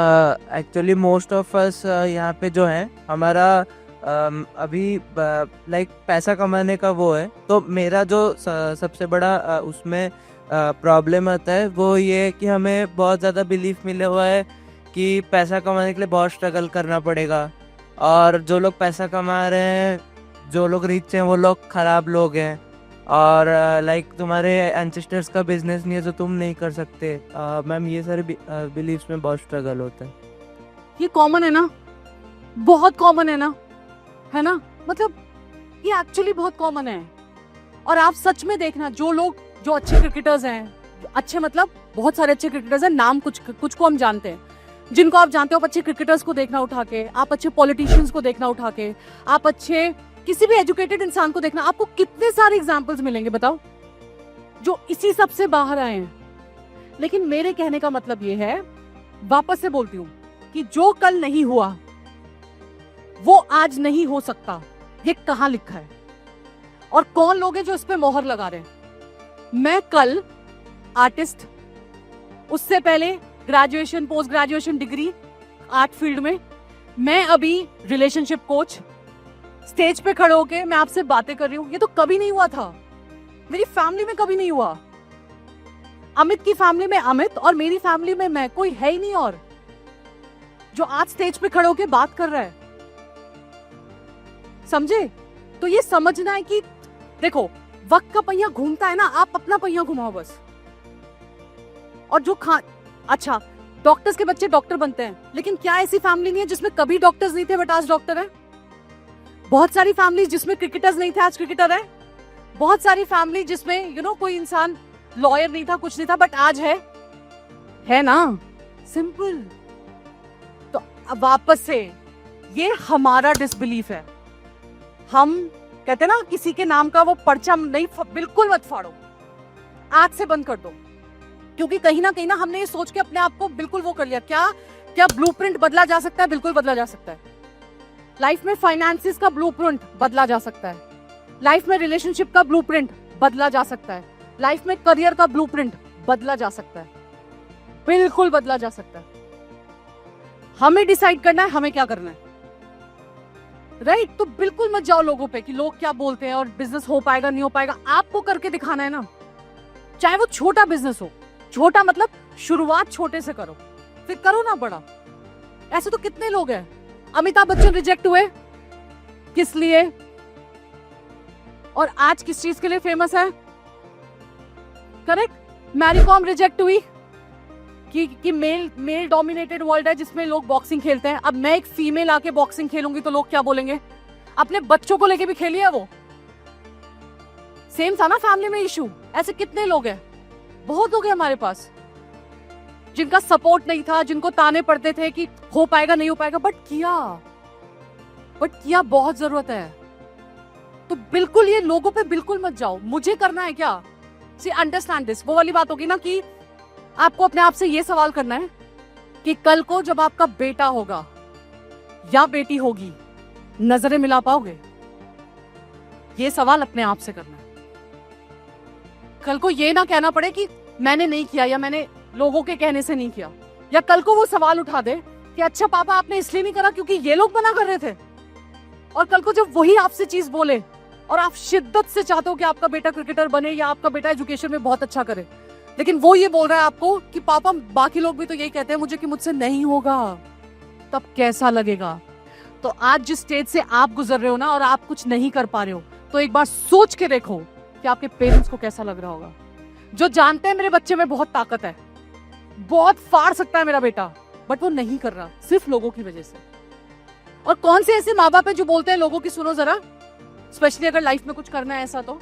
actually most of us यहाँ पे जो है हमारा अभी लाइक पैसा कमाने का वो है, तो मेरा जो सबसे बड़ा उसमें प्रॉब्लम आता है वो ये है कि हमें बहुत ज़्यादा बिलीफ मिला हुआ है कि पैसा कमाने के लिए बहुत स्ट्रगल करना पड़ेगा, और जो लोग पैसा कमा रहे हैं, जो लोग रिच हैं, वो लोग खराब लोग हैं, और लाइक तुम्हारे एंसेस्टर्स का बिजनेस नहीं है जो तुम नहीं कर सकते। मैम ये सारे बिलीफ्स में बहुत स्ट्रगल होता है। ये कॉमन है ना, बहुत कॉमन है ना, मतलब ये एक्चुअली बहुत कॉमन है। और आप सच में देखना, जो लोग जो अच्छे क्रिकेटर्स हैं, अच्छे मतलब बहुत सारे अच्छे क्रिकेटर्स हैं, नाम कुछ को हम जानते हैं, जिनको आप जानते हो, आप अच्छे क्रिकेटर्स को देखना उठा के, आप अच्छे पॉलिटिशियंस को देखना उठा के, आप अच्छे किसी भी एजुकेटेड इंसान को देखना, आपको कितने सारे एग्जाम्पल्स मिलेंगे बताओ, जो इसी सब से बाहर आए हैं। लेकिन मेरे कहने का मतलब ये है, वापस से बोलती हूं, कि जो कल नहीं हुआ वो आज नहीं हो सकता। ये कहां लिखा है और कौन लोग हैं जो इस पे मोहर लगा रहे हैं? मैं कल आर्टिस्ट, उससे पहले graduation, post graduation degree art field में, मैं अभी रिलेशनशिप कोच, स्टेज पे खड़े होके मैं आपसे बातें कर रही हूं। ये तो कभी नहीं हुआ था, मेरी फैमिली में कभी नहीं हुआ। अमित की फैमिली में अमित और मेरी फैमिली में मैं, कोई है ही नहीं और जो आज स्टेज पे खड़े होके बात कर रहा है। समझे? तो ये समझना है कि देखो, वक्त का पहिया घूमता है ना, आप अपना पहिया घुमाओ बस। और जो अच्छा, डॉक्टर्स के बच्चे डॉक्टर बनते हैं, लेकिन क्या ऐसी फैमिली नहीं है जिसमें कभी डॉक्टर्स नहीं थे बट आज डॉक्टर है? बहुत सारी फैमिली जिसमें क्रिकेटर्स नहीं थे आज क्रिकेटर है। बहुत सारी फैमिली जिसमें कोई इंसान लॉयर नहीं था, कुछ नहीं था, बट आज है ना। सिंपल। तो अब वापस से ये हमारा डिसबिलीफ है। हम कहते हैं ना, किसी के नाम का वो पर्चा नहीं, बिल्कुल मत फाड़ो, आज से बंद कर दो। क्योंकि कहीं ना हमने ये सोच के अपने आप को बिल्कुल वो कर लिया। क्या ब्लूप्रिंट बदला जा सकता है? बिल्कुल बदला जा सकता है। लाइफ में फाइनेंसिस का ब्लूप्रिंट बदला जा सकता है। लाइफ में रिलेशनशिप का ब्लूप्रिंट बदला जा सकता है। लाइफ में करियर का ब्लूप्रिंट बदला जा सकता है, बिल्कुल बदला जा सकता है। हमें डिसाइड करना है हमें क्या करना है, राइट? तो बिल्कुल मत जाओ लोगों पे कि लोग क्या बोलते हैं और बिजनेस हो पाएगा नहीं हो पाएगा। आपको करके दिखाना है ना, चाहे वो छोटा बिजनेस हो। छोटा मतलब शुरुआत छोटे से करो, फिर करो ना बड़ा। ऐसे तो कितने लोग हैं। अमिताभ बच्चन रिजेक्ट हुए किस लिए, और आज किस चीज के लिए फेमस है? करेक्ट। मैरी कॉम रिजेक्ट हुई कि मेल डोमिनेटेड वर्ल्ड है जिसमें लोग बॉक्सिंग खेलते हैं। अब मैं एक फीमेल आके बॉक्सिंग खेलूंगी तो लोग क्या बोलेंगे? अपने बच्चों को लेके भी खेली है वो। सेम था ना फैमिली में इशू। ऐसे कितने लोग हैं, बहुत लोग हैं हमारे पास जिनका सपोर्ट नहीं था, जिनको ताने पड़ते थे कि हो पाएगा नहीं हो पाएगा, बट किया बहुत जरूरत है। तो बिल्कुल ये लोगों पे बिल्कुल मत जाओ, मुझे करना है क्या। सी अंडरस्टैंड दिस। वो वाली बात होगी ना कि आपको अपने आप से ये सवाल करना है कि कल को जब आपका बेटा होगा या बेटी होगी, नजरें मिला पाओगे? ये सवाल अपने आप से करना है। कल को ये ना कहना पड़े कि मैंने नहीं किया या मैंने लोगों के कहने से नहीं किया, या कल को वो सवाल उठा दे कि अच्छा पापा आपने इसलिए नहीं करा क्योंकि ये लोग मना कर रहे थे। और कल को जब वही आपसे चीज बोले और आप शिद्दत से चाहते हो कि आपका बेटा क्रिकेटर बने या आपका बेटा एजुकेशन में बहुत अच्छा करे, लेकिन वो ये बोल रहा है आपको कि पापा बाकी लोग भी तो यही कहते हैं मुझे कि मुझसे नहीं होगा, तब कैसा लगेगा? तो आज जिस स्टेज से आप गुजर रहे हो ना और आप कुछ नहीं कर पा रहे हो, तो एक बार सोच के देखो कि आपके पेरेंट्स को कैसा लग रहा होगा, जो जानते हैं मेरे बच्चे में बहुत ताकत है, बहुत फाड़ सकता है मेरा बेटा, बट वो नहीं कर रहा सिर्फ लोगों की वजह से। और कौन से ऐसे माँ बाप है जो बोलते हैं लोगों की सुनो जरा, स्पेशली अगर लाइफ में कुछ करना है ऐसा, तो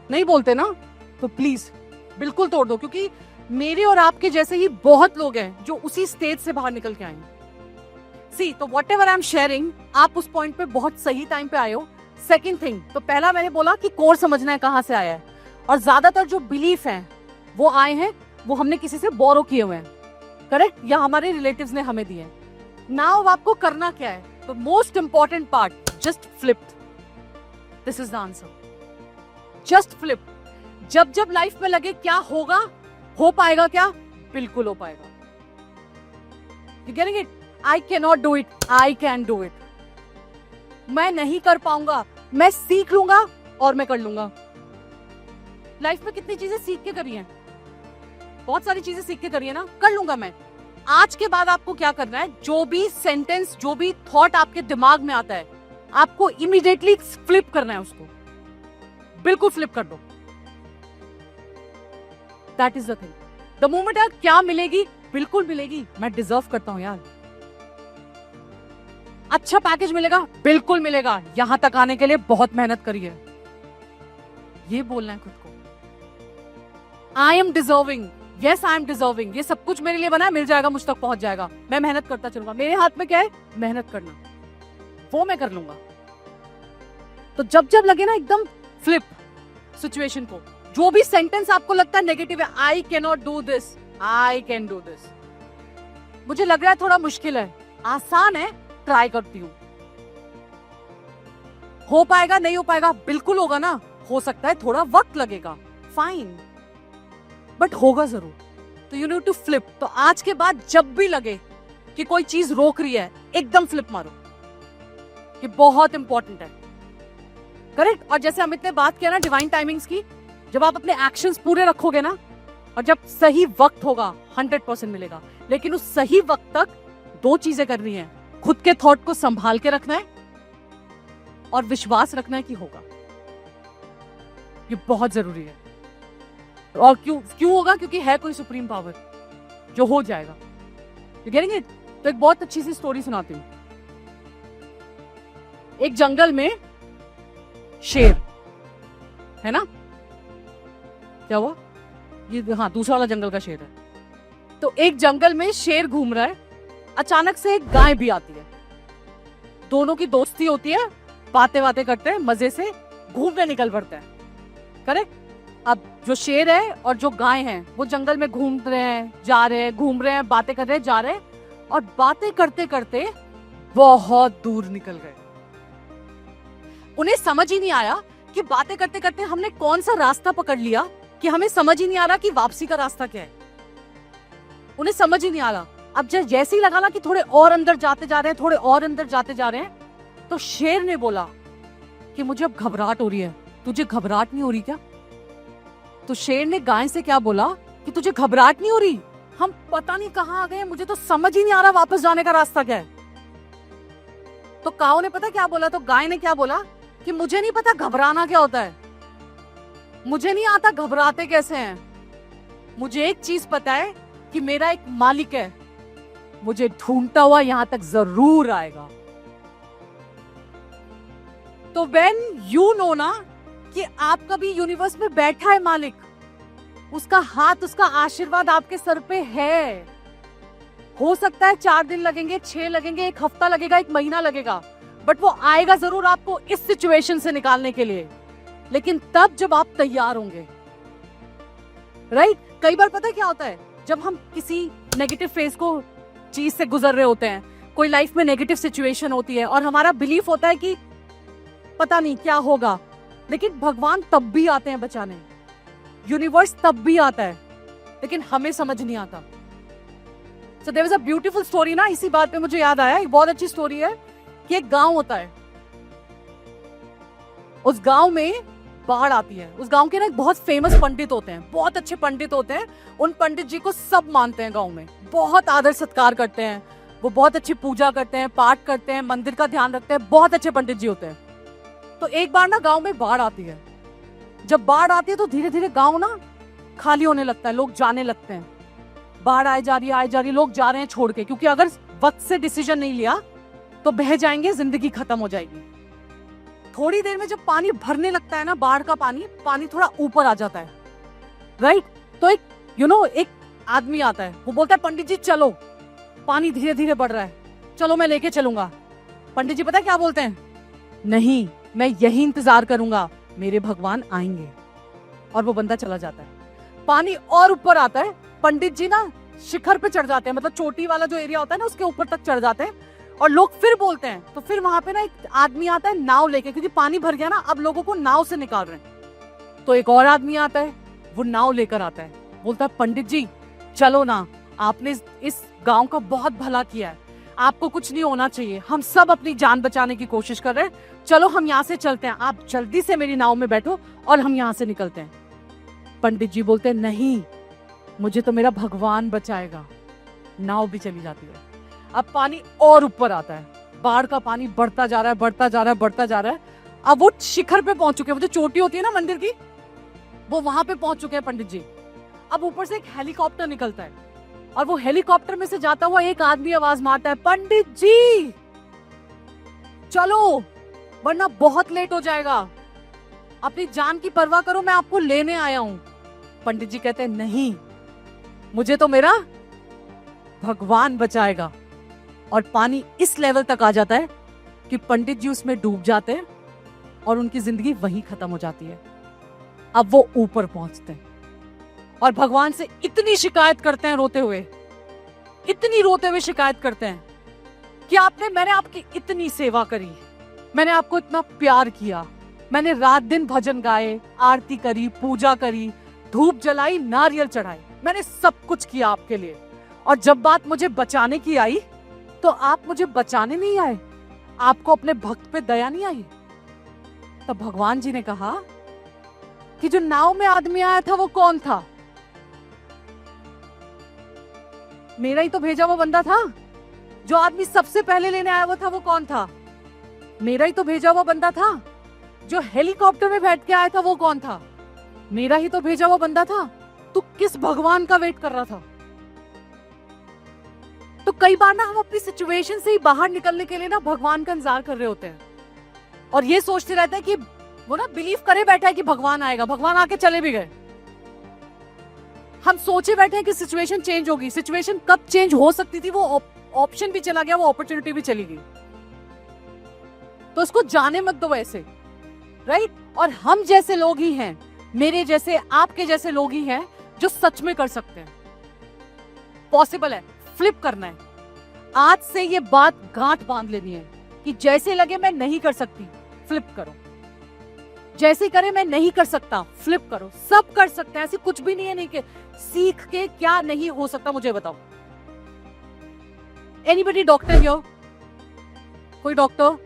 नहीं बोलते ना। तो प्लीज बिल्कुल तोड़ दो, क्योंकि मेरे और आपके जैसे ही बहुत लोग हैं जो उसी स्टेज से बाहर निकल के आए हैं। सी, तो what ever I am sharing, आप उस पॉइंट पे बहुत सही टाइम पे आए हो। सेकेंड थिंग, तो पहला मैंने बोला कि कोर समझना है कहाँ से आया है, और ज्यादातर जो बिलीफ हैं वो आए हैं, वो हमने किसी से बोरो किए हुए हैं, करेक्ट, या हमारे रिलेटिव्स ने हमें दिए। नाउ आपको करना क्या है? तो most important part, just flip. This is the answer, just flip. जब जब लाइफ में लगे क्या होगा, हो पाएगा क्या? बिल्कुल हो पाएगा। You getting it? I can not do it, I can do it. मैं नहीं कर पाऊंगा, मैं सीख लूंगा और मैं कर लूंगा। लाइफ में कितनी चीजें सीख के करी हैं, बहुत सारी चीजें सीख के करी है ना, कर लूंगा मैं। आज के बाद आपको क्या करना है, जो भी सेंटेंस, जो भी थॉट आपके दिमाग में आता है, आपको इमीडिएटली फ्लिप करना है उसको, बिल्कुल फ्लिप कर दो। That is the thing. The moment यार क्या मिलेगी, बिल्कुल मिलेगी, मैं डिजर्व करता हूं यार। अच्छा पैकेज मिलेगा, बिल्कुल मिलेगा, यहां तक आने के लिए बहुत मेहनत करी है, ये बोलना है खुद को। I am deserving, yes I am deserving, ये सब कुछ मेरे लिए बना है, मिल जाएगा, मुझ तक पहुंच जाएगा, मैं मेहनत करता चलूंगा। मेरे हाथ में क्या है? मेहनत करना, वो मैं कर लूंगा। तो जब जब लगे ना एकदम फ्लिप सिचुएशन को, जो भी सेंटेंस आपको लगता है नेगेटिव है, I can not do this, I can do this, मुझे लग रहा है थोड़ा मुश्किल है, आसान है, ट्राई करती हूं, हो पाएगा नहीं हो पाएगा, बिल्कुल होगा ना, हो सकता है थोड़ा वक्त लगेगा, फाइन, बट होगा जरूर। तो यू नीड टू फ्लिप। तो आज के बाद जब भी लगे कि कोई चीज रोक रही है, एकदम फ्लिप मारो, ये बहुत इंपॉर्टेंट है, करेक्ट। और जैसे अमित ने बात किया ना डिवाइन टाइमिंग्स की, जब आप अपने एक्शंस पूरे रखोगे ना, और जब सही वक्त होगा, 100% मिलेगा। लेकिन उस सही वक्त तक दो चीजें करनी है, खुद के थॉट को संभाल के रखना है और विश्वास रखना है कि होगा। ये बहुत जरूरी है। और क्यों होगा? क्योंकि है कोई सुप्रीम पावर जो हो जाएगा। You getting it? तो एक बहुत अच्छी सी स्टोरी सुनाती हूँ। एक जंगल में शेर है ना, क्या हुआ? ये हाँ, दूसरा वाला जंगल का शेर है। तो एक जंगल में शेर घूम रहा है, अचानक से एक गाय भी आती है। दोनों की दोस्ती होती है, बातें बातें करते हैं, मजे से घूमने निकल पड़ते हैं। करेक्ट? अब जो शेर है और जो गाय है वो जंगल में घूम रहे हैं, जा रहे हैं, घूम रहे हैं, बातें कर रहे हैं, जा रहे हैं, और बातें करते करते बहुत दूर निकल गए। उन्हें समझ ही नहीं आया कि बातें करते करते हमने कौन सा रास्ता पकड़ लिया कि हमें समझ ही नहीं आ रहा कि वापसी का रास्ता क्या है। उन्हें समझ ही नहीं आ रहा। अब जैसे ही लगा ना कि थोड़े और अंदर जाते जा रहे हैं, थोड़े और अंदर जाते जा रहे हैं, तो शेर ने बोला कि मुझे अब घबराहट हो रही है, तुझे घबराहट नहीं हो रही क्या? तो शेर ने गाय से क्या बोला कि तुझे घबराहट नहीं हो रही? हम पता नहीं कहाँ आ गए, मुझे तो समझ ही नहीं आ रहा वापस जाने का रास्ता क्या है। तो काऊ ने पता क्या बोला? तो गाय ने क्या बोला कि मुझे नहीं पता घबराना क्या होता है, मुझे नहीं आता घबराते कैसे हैं, मुझे एक चीज पता है कि मेरा एक मालिक है, मुझे ढूंढता हुआ यहां तक जरूर आएगा। तो व्हेन यू नो ना कि आपका भी यूनिवर्स में बैठा है मालिक, उसका हाथ, उसका आशीर्वाद आपके सर पे है। हो सकता है 4 दिन लगेंगे, 6 लगेंगे, 1 हफ्ता लगेगा, 1 महीना लगेगा, बट वो आएगा जरूर आपको इस सिचुएशन से निकालने के लिए, लेकिन तब जब आप तैयार होंगे। राइट? कई बार पता है क्या होता है, जब हम किसी नेगेटिव फेज को चीज से गुजर रहे होते हैं, कोई लाइफ में नेगेटिव सिचुएशन होती है और हमारा बिलीफ होता है कि पता नहीं क्या होगा, लेकिन भगवान तब भी आते हैं बचाने, यूनिवर्स तब भी आता है, लेकिन हमें समझ नहीं आता। So there was a beautiful story ना, इसी बात पे मुझे याद आया, एक बहुत अच्छी स्टोरी है कि एक गांव होता है, उस गांव में बाढ़ आती है। उस गांव के ना एक बहुत फेमस पंडित होते हैं, बहुत अच्छे पंडित होते हैं, उन पंडित जी को सब मानते हैं गांव में, बहुत आदर सत्कार करते हैं, वो बहुत अच्छी पूजा करते हैं, पाठ करते हैं, मंदिर का ध्यान रखते हैं, बहुत अच्छे पंडित जी होते हैं। तो एक बार ना गांव में बाढ़ आती है। जब बाढ़ आती है तो धीरे धीरे गांव ना खाली होने लगता है, लोग जाने लगते हैं, बाढ़ आए जा रही है, लोग जा रहे हैं छोड़ के, क्योंकि अगर वक्त से डिसीजन नहीं लिया तो बह जाएंगे, जिंदगी खत्म हो जाएगी। थोड़ी देर में जब पानी भरने लगता है ना, बाढ़ का पानी थोड़ा ऊपर आ जाता है। राइट? तो एक आदमी आता है, वो बोलता है पंडित जी चलो, पानी धीरे धीरे बढ़ रहा है, चलो मैं लेके चलूंगा। पंडित जी पता है क्या बोलते हैं? नहीं, मैं यही इंतजार करूंगा, मेरे भगवान आएंगे। और वो बंदा चला जाता है। पानी और ऊपर आता है, पंडित जी ना शिखर पे चढ़ जाते हैं, मतलब चोटी वाला जो एरिया होता है ना, उसके ऊपर तक चढ़ जाते हैं, और लोग फिर बोलते हैं। तो फिर वहां पे ना एक आदमी आता है नाव लेके, क्योंकि पानी भर गया ना, अब लोगों को नाव से निकाल रहे हैं। तो एक और आदमी आता है, वो नाव लेकर आता है, बोलता है पंडित जी चलो ना, आपने इस गांव का बहुत भला किया है, आपको कुछ नहीं होना चाहिए, हम सब अपनी जान बचाने की कोशिश कर रहे हैं, चलो हम यहाँ से चलते हैं, आप जल्दी से मेरी नाव में बैठो और हम यहाँ से निकलते हैं। पंडित जी बोलते हैं नहीं, मुझे तो मेरा भगवान बचाएगा। नाव भी चली जाती है। अब पानी और ऊपर आता है, बाढ़ का पानी बढ़ता जा रहा है, बढ़ता जा रहा है, बढ़ता जा रहा है। अब वो शिखर पे पहुंच चुके हैं, वो जो चोटी होती है ना मंदिर की, वो वहां पे पहुंच चुके हैं पंडित जी। अब ऊपर से एक हेलीकॉप्टर निकलता है, और वो हेलीकॉप्टर में से जाता हुआ एक आदमी आवाज मारता है, पंडित जी चलो, वरना बहुत लेट हो जाएगा, अपनी जान की परवाह करो, मैं आपको लेने आया हूं। पंडित जी कहते हैं नहीं, मुझे तो मेरा भगवान बचाएगा। और पानी इस लेवल तक आ जाता है कि पंडित जी उसमें डूब जाते हैं और उनकी जिंदगी वहीं खत्म हो जाती है। अब वो ऊपर पहुंचते हैं और भगवान से इतनी शिकायत करते हैं, रोते हुए, इतनी रोते हुए शिकायत करते हैं कि मैंने आपकी इतनी सेवा करी, मैंने आपको इतना प्यार किया, मैंने रात दिन भजन गाए, आरती करी, पूजा करी, धूप जलाई, नारियल चढ़ाए, मैंने सब कुछ किया आपके लिए, और जब बात मुझे बचाने की आई तो आप मुझे बचाने नहीं आए, आपको अपने भक्त पे दया नहीं आई। तब भगवान जी ने कहा कि जो नाव में आदमी आया था वो कौन था? मेरा ही तो भेजा हुआ बंदा था। जो आदमी सबसे पहले लेने आया हुआ था वो कौन था? मेरा ही तो भेजा हुआ बंदा था। जो हेलीकॉप्टर में बैठ के आया था वो कौन था? मेरा ही तो भेजा हुआ बंदा था, तू किस भगवान का वेट कर रहा था? तो कई बार ना हम अपनी सिचुएशन से ही बाहर निकलने के लिए ना भगवान का इंतजार कर रहे होते हैं और ये सोचते रहते हैं कि वो ना बिलीव करे बैठा है कि भगवान आएगा, भगवान आके चले भी गए। हम सोचे बैठे हैं कि सिचुएशन चेंज होगी, सिचुएशन कब चेंज हो सकती थी, वो ऑप्शन भी चला गया, वो अपॉर्चुनिटी भी चली गई। तो उसको जाने मत दो ऐसे, राइट? और हम जैसे लोग ही हैं, मेरे जैसे आपके जैसे लोग ही हैं जो सच में कर सकते हैं। पॉसिबल है, फ्लिप करना है। आज से ये बात गांठ बांध लेनी है कि जैसे लगे मैं नहीं कर सकती, फ्लिप करो। जैसे करे मैं नहीं कर सकता, फ्लिप करो। सब कर सकते हैं, ऐसे कुछ भी नहीं है नहीं कि सीख के क्या नहीं हो सकता। मुझे बताओ, एनीबडी डॉक्टर हियर? कोई doctor,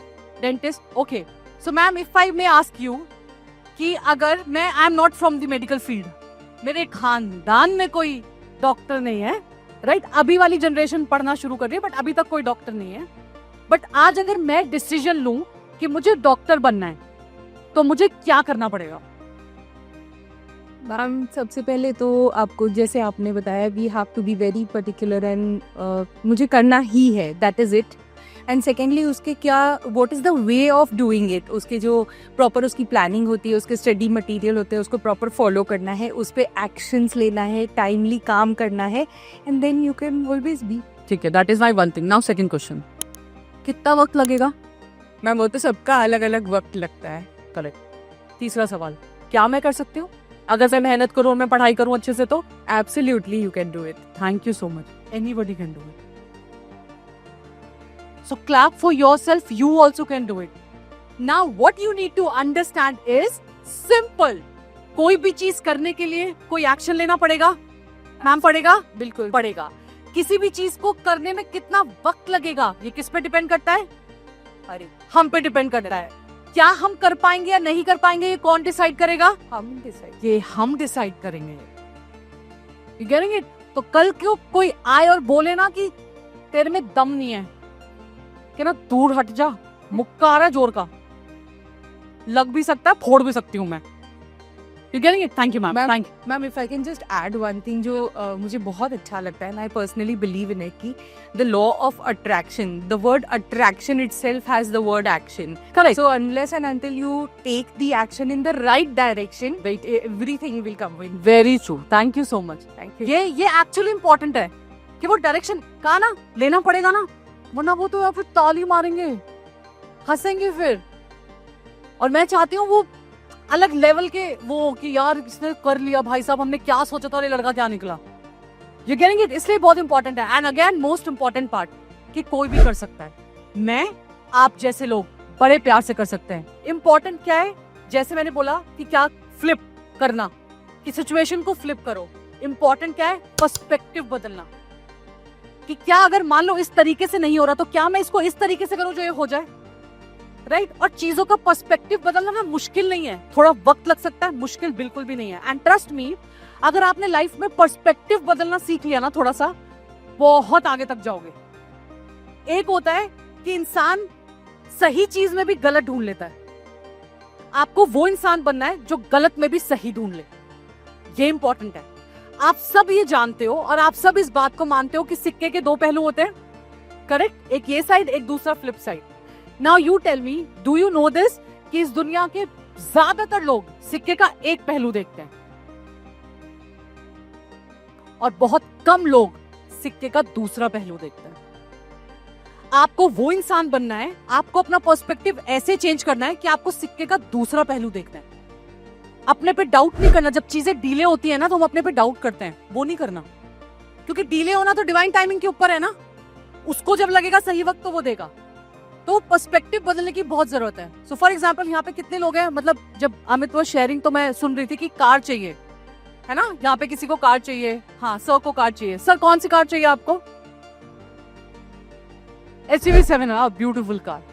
dentist? Okay, so ma'am if I may ask you कि अगर मैं, I am not from the medical field, मेरे खानदान में कोई डॉक्टर नहीं है, राइट? अभी वाली जनरेशन पढ़ना शुरू कर रही है बट अभी तक कोई डॉक्टर नहीं है। बट आज अगर मैं डिसीजन लूं कि मुझे डॉक्टर बनना है तो मुझे क्या करना पड़ेगा? मैम सबसे पहले तो आपको, जैसे आपने बताया, we have to be very particular and मुझे करना ही है, that is it. And secondly उसके क्या, what is the way of doing it, उसके जो प्रॉपर उसकी प्लानिंग होती है, उसके स्टडी मटेरियल होते हैं, उसको प्रॉपर फॉलो करना है, उस पर एक्शंस लेना है, टाइमली काम करना है, and then you can always be. ठीक है, that is my one thing. Now second question, कितना वक्त लगेगा? मैम वो तो सबका अलग अलग वक्त लगता है। करेक्ट। तीसरा सवाल, क्या मैं कर सकती हूँ अगर मैं मेहनत करूँ और मैं पढ़ाई करूँ अच्छे से? तो absolutely you can do it. Thank you so much. Anybody can do it. So clap for yourself, you also can do it. Now what you need to understand is simple. कोई भी चीज करने के लिए कोई एक्शन लेना पड़ेगा। Ma'am पड़ेगा? बिल्कुल पड़ेगा। किसी भी चीज को करने में कितना वक्त लगेगा ये किस पे डिपेंड करता है? अरे हम पे डिपेंड करता है। क्या हम कर पाएंगे या नहीं कर पाएंगे ये कौन डिसाइड करेगा? हम डिसाइड, ये हम डिसाइड करेंगे। You getting it? तो कल क्यों कोई आए और बोले ना कि तेरे में दम नहीं है, कि ना दूर हट जा, मुक्का आ रहा है जोर का, लग भी सकता है, फोड़ भी सकती हूँ मैं। You getting it? Thank you ma'am. Thank you ma'am if I can just add one thing जो मुझे बहुत अच्छा लगता है, and I personally believe in it, कि the law of attraction, the word attraction itself has the word action. Correct. So unless and until you take the action in the right direction, everything will come in. Very true, thank you so much. Thank you. ये actually important है कि वो direction कहा ना लेना पड़ेगा ना, वरना वो तो फिर ताली मारेंगे, हंसेंगे फिर। और मैं चाहती हूँ वो अलग लेवल के वो कि यार इसने कर लिया भाई साहब, हमने क्या सोचा था और ये लड़का क्या निकला। You getting it? इसलिए बहुत इंपॉर्टेंट है। And again most important part कि कोई भी कर सकता है। मैं, आप जैसे लोग बड़े प्यार से कर सकते हैं। इंपॉर्टेंट क्या है? जैसे मैंने बोला कि क्या फ्लिप करना, कि सिचुएशन को फ्लिप करो। इंपॉर्टेंट क्या है? पर्सपेक्टिव बदलना, कि क्या अगर मान लो इस तरीके से नहीं हो रहा तो क्या मैं इसको इस तरीके से करूं जो ये हो जाए, राइट? और चीजों का पर्सपेक्टिव बदलना ना मुश्किल नहीं है, थोड़ा वक्त लग सकता है, मुश्किल बिल्कुल भी नहीं है। एंड ट्रस्ट मी, अगर आपने लाइफ में पर्सपेक्टिव बदलना सीख लिया ना थोड़ा सा, बहुत आगे तक जाओगे। एक होता है कि इंसान सही चीज में भी गलत ढूंढ लेता है, आपको वो इंसान बनना है जो गलत में भी सही ढूंढ ले। ये इंपॉर्टेंट है। आप सब ये जानते हो और आप सब इस बात को मानते हो कि सिक्के के दो पहलू होते हैं, करेक्ट? एक ये साइड, एक दूसरा flip side. Now you tell me, do you know this कि इस दुनिया के ज्यादातर लोग सिक्के का एक पहलू देखते हैं और बहुत कम लोग सिक्के का दूसरा पहलू देखते हैं। आपको वो इंसान बनना है, आपको अपना पर्सपेक्टिव ऐसे चेंज करना है कि आपको सिक्के का दूसरा पहलू देखना है। अपने पे डाउट नहीं करना। जब चीजें डिले होती है ना तो हम अपने पे डाउट करते हैं, वो नहीं करना, क्योंकि डिले होना तो डिवाइन टाइमिंग के ऊपर है ना। उसको जब लगेगा सही वक्त तो वो देगा। तो पर्सपेक्टिव बदलने की बहुत जरूरत है। सो फॉर एग्जांपल यहाँ पे कितने लोग हैं, मतलब जब अमित वो शेयरिंग तो मैं सुन रही थी कि कार चाहिए, है ना? यहाँ पे किसी को कार चाहिए। हाँ, सर को कार चाहिए। सर कौन सी कार चाहिए आपको? SUV 7, beautiful car.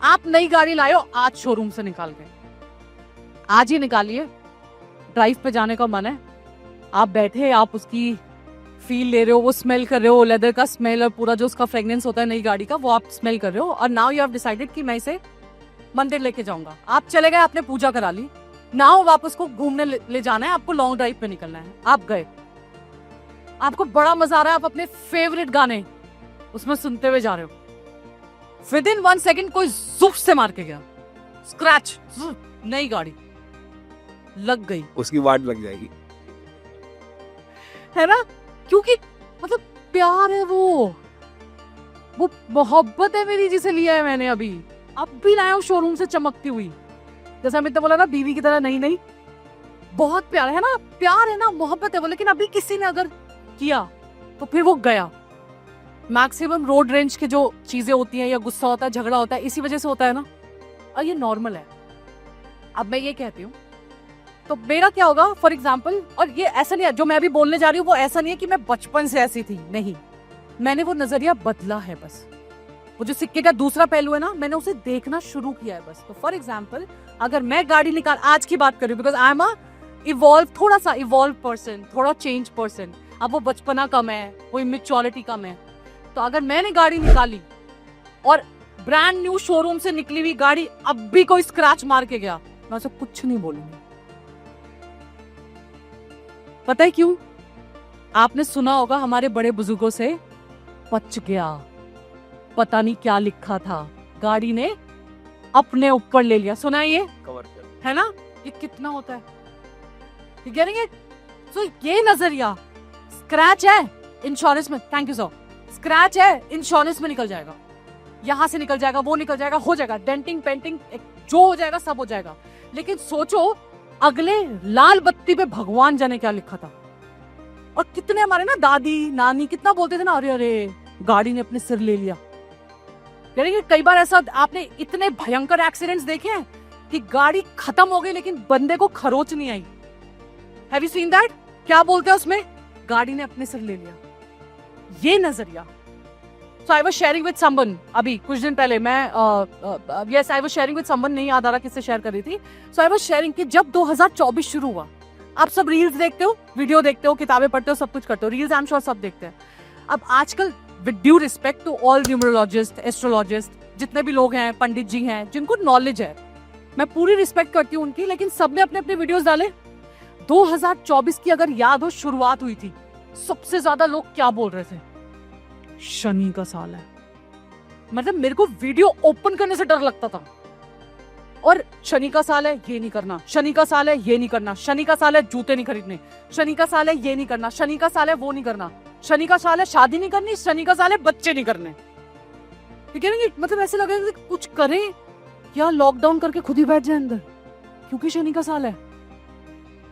आप नई गाड़ी लाए हो आज शोरूम से निकाल के, आज ही निकालिए। ड्राइव पे जाने का मन है, आप बैठे, आप उसकी फील ले रहे हो, वो स्मेल कर रहे हो, लेदर का स्मेल और पूरा जो उसका फ्रेग्रेंस होता है नई गाड़ी का, वो आप स्मेल कर रहे हो। और नाउ यू हैव डिसाइडेड कि मैं इसे मंदिर लेके जाऊंगा। आप चले गए, आपने पूजा करा ली, नाउ आप उसको घूमने ले जाना है, आपको लॉन्ग ड्राइव पे निकलना है, आप गए, आपको बड़ा मजा आ रहा है, आप अपने फेवरेट गाने उसमें सुनते हुए जा रहे हो, विद इन 1 सेकेंड कोई जुफ से मार के गया, स्क्रैच, नई गाड़ी लग गई, उसकी वाट लग जाएगी। है ना, क्योंकि मतलब प्यार है, वो मोहब्बत है मेरी जिसे लिया है मैंने, अभी अब भी लाया हूँ शोरूम से चमकती हुई, जैसा अमित ने बोला ना बीवी की तरह, नहीं नहीं बहुत प्यार है ना, प्यार है ना, मोहब्बत है वो, लेकिन अभी किसी ने अगर किया तो फिर वो गया। मैक्सिमम रोड रेंज के जो चीजें होती हैं या गुस्सा होता है, झगड़ा होता है, इसी वजह से होता है ना, और ये नॉर्मल है। अब मैं ये कहती हूँ तो मेरा क्या होगा फॉर एग्जाम्पल, और ये ऐसा नहीं है जो मैं अभी बोलने जा रही हूँ वो ऐसा नहीं है कि मैं बचपन से ऐसी थी, नहीं, मैंने वो नजरिया बदला है बस, वो जो सिक्के का दूसरा पहलू है ना, मैंने उसे देखना शुरू किया है बस। तो फॉर एग्जाम्पल अगर मैं गाड़ी निकाल, आज की बात कर रही हूँ because I am a evolve, थोड़ा सा इवॉल्व पर्सन, थोड़ा चेंज पर्सन, अब वो बचपना कम है, वो इमेच्योरिटी कम है, तो अगर मैंने गाड़ी निकाली और ब्रांड न्यू शोरूम से निकली हुई गाड़ी अब भी कोई स्क्रैच मार के गया, मैं उसे कुछ नहीं बोलूंगी। पता है क्यों? आपने सुना होगा हमारे बड़े बुजुर्गों से, पच गया, पता नहीं क्या लिखा था, गाड़ी ने अपने ऊपर ले लिया, सुना है ये, कवर कर। है ना, ये कितना होता है, you getting it? So ये नजरिया, स्क्रैच है इंश्योरेंस में, थैंक यू सर, स्क्रैच है इंश्योरेंस में निकल जाएगा, यहां से निकल जाएगा, वो निकल जाएगा, हो जाएगा, डेंटिंग पेंटिंग जो हो जाएगा सब हो जाएगा, लेकिन सोचो अगले लाल बत्ती पे भगवान जाने क्या लिखा था। और कितने हमारे ना दादी नानी कितना बोलते थे ना, अरे अरे गाड़ी ने अपने सिर ले लिया। यानी कई बार ऐसा आपने इतने भयंकर एक्सीडेंट्स देखे हैं कि गाड़ी खत्म हो गई लेकिन बंदे को खरोच नहीं आई। Have you seen that? क्या बोलते हैं उसमें, गाड़ी ने अपने सिर ले लिया। ये नजरिया। So I was sharing with someone अभी कुछ दिन पहले, मैं yes I was sharing with someone, नहीं याद आ रहा किससे शेयर कर रही थी। So I was sharing कि जब 2024 शुरू हुआ, आप सब रील्स देखते हो, वीडियो देखते हो, किताबें पढ़ते हो, सब कुछ करते हो, रील्स आई एम श्योर सब देखते हैं। अब आजकल with due respect to all numerologist, astrologist, जितने भी लोग हैं, पंडित जी हैं जिनको नॉलेज है, मैं पूरी रिस्पेक्ट करती हूँ उनकी, लेकिन सबने अपने अपने वीडियोस डाले। 2024 की अगर याद हो शुरुआत हुई थी, सबसे ज्यादा लोग क्या बोल रहे थे, शनि का साल है। मतलब मेरे को वीडियो ओपन करने से डर लगता था, और शनि का साल है ये नहीं करना, शनि का साल है ये नहीं करना, शनि का साल है जूते नहीं खरीदने, शनि का साल है ये नहीं करना, शनि का साल है वो नहीं करना, शनि का साल है शादी नहीं करनी, शनि का साल है बच्चे नहीं करने। ठीक है ना? मतलब ऐसे लगे कुछ करें या लॉकडाउन करके खुद ही बैठ जाए अंदर, क्योंकि शनि का साल है।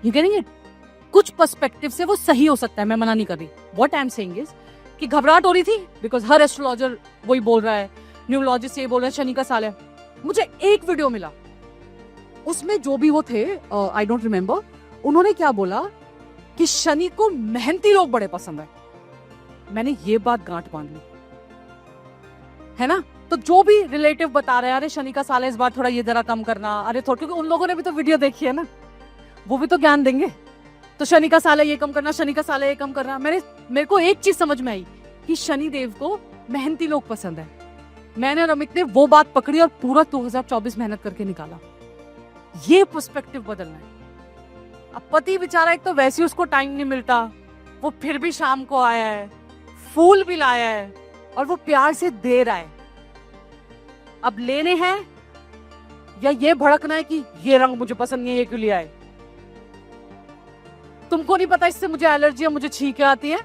ये करेंगे कुछ पर्सपेक्टिव से वो सही हो सकता है, मैं मना नहीं कर रही। What I am saying is कि घबराहट हो रही थी बिकॉज हर एस्ट्रोलॉजर वही बोल रहा है, न्यूमरोलॉजिस्ट ये बोल रहे हैं शनि का साल है। मुझे एक वीडियो मिला, उसमें जो भी वो थे, आई डोंट रिमेम्बर, उन्होंने क्या बोला कि शनि को मेहनती लोग बड़े पसंद है। मैंने ये बात गांठ बांध ली, है ना। तो जो भी रिलेटिव बता रहे हैं, अरे शनि का साल है इस बार थोड़ा ये जरा कम करना, अरे थोड़ा, क्योंकि उन लोगों ने भी तो वीडियो देखी है ना, वो भी तो ज्ञान देंगे। तो शनि का साल है ये कम करना, शनि का साल है ये कम करना। मेरे को एक चीज समझ में आई कि शनि देव को मेहनती लोग पसंद है। मैंने और अमित ने वो बात पकड़ी और पूरा 2024 मेहनत करके निकाला। ये पर्सपेक्टिव बदलना है। अब पति बेचारा, एक तो वैसे ही उसको टाइम नहीं मिलता, वो फिर भी शाम को आया है, फूल भी लाया है और वो प्यार से दे रहा है। अब लेने हैं या ये भड़कना है कि ये रंग मुझे पसंद नहीं है, ये क्यों लिया है, तुमको नहीं पता इससे मुझे एलर्जी है, मुझे छींकें आती है।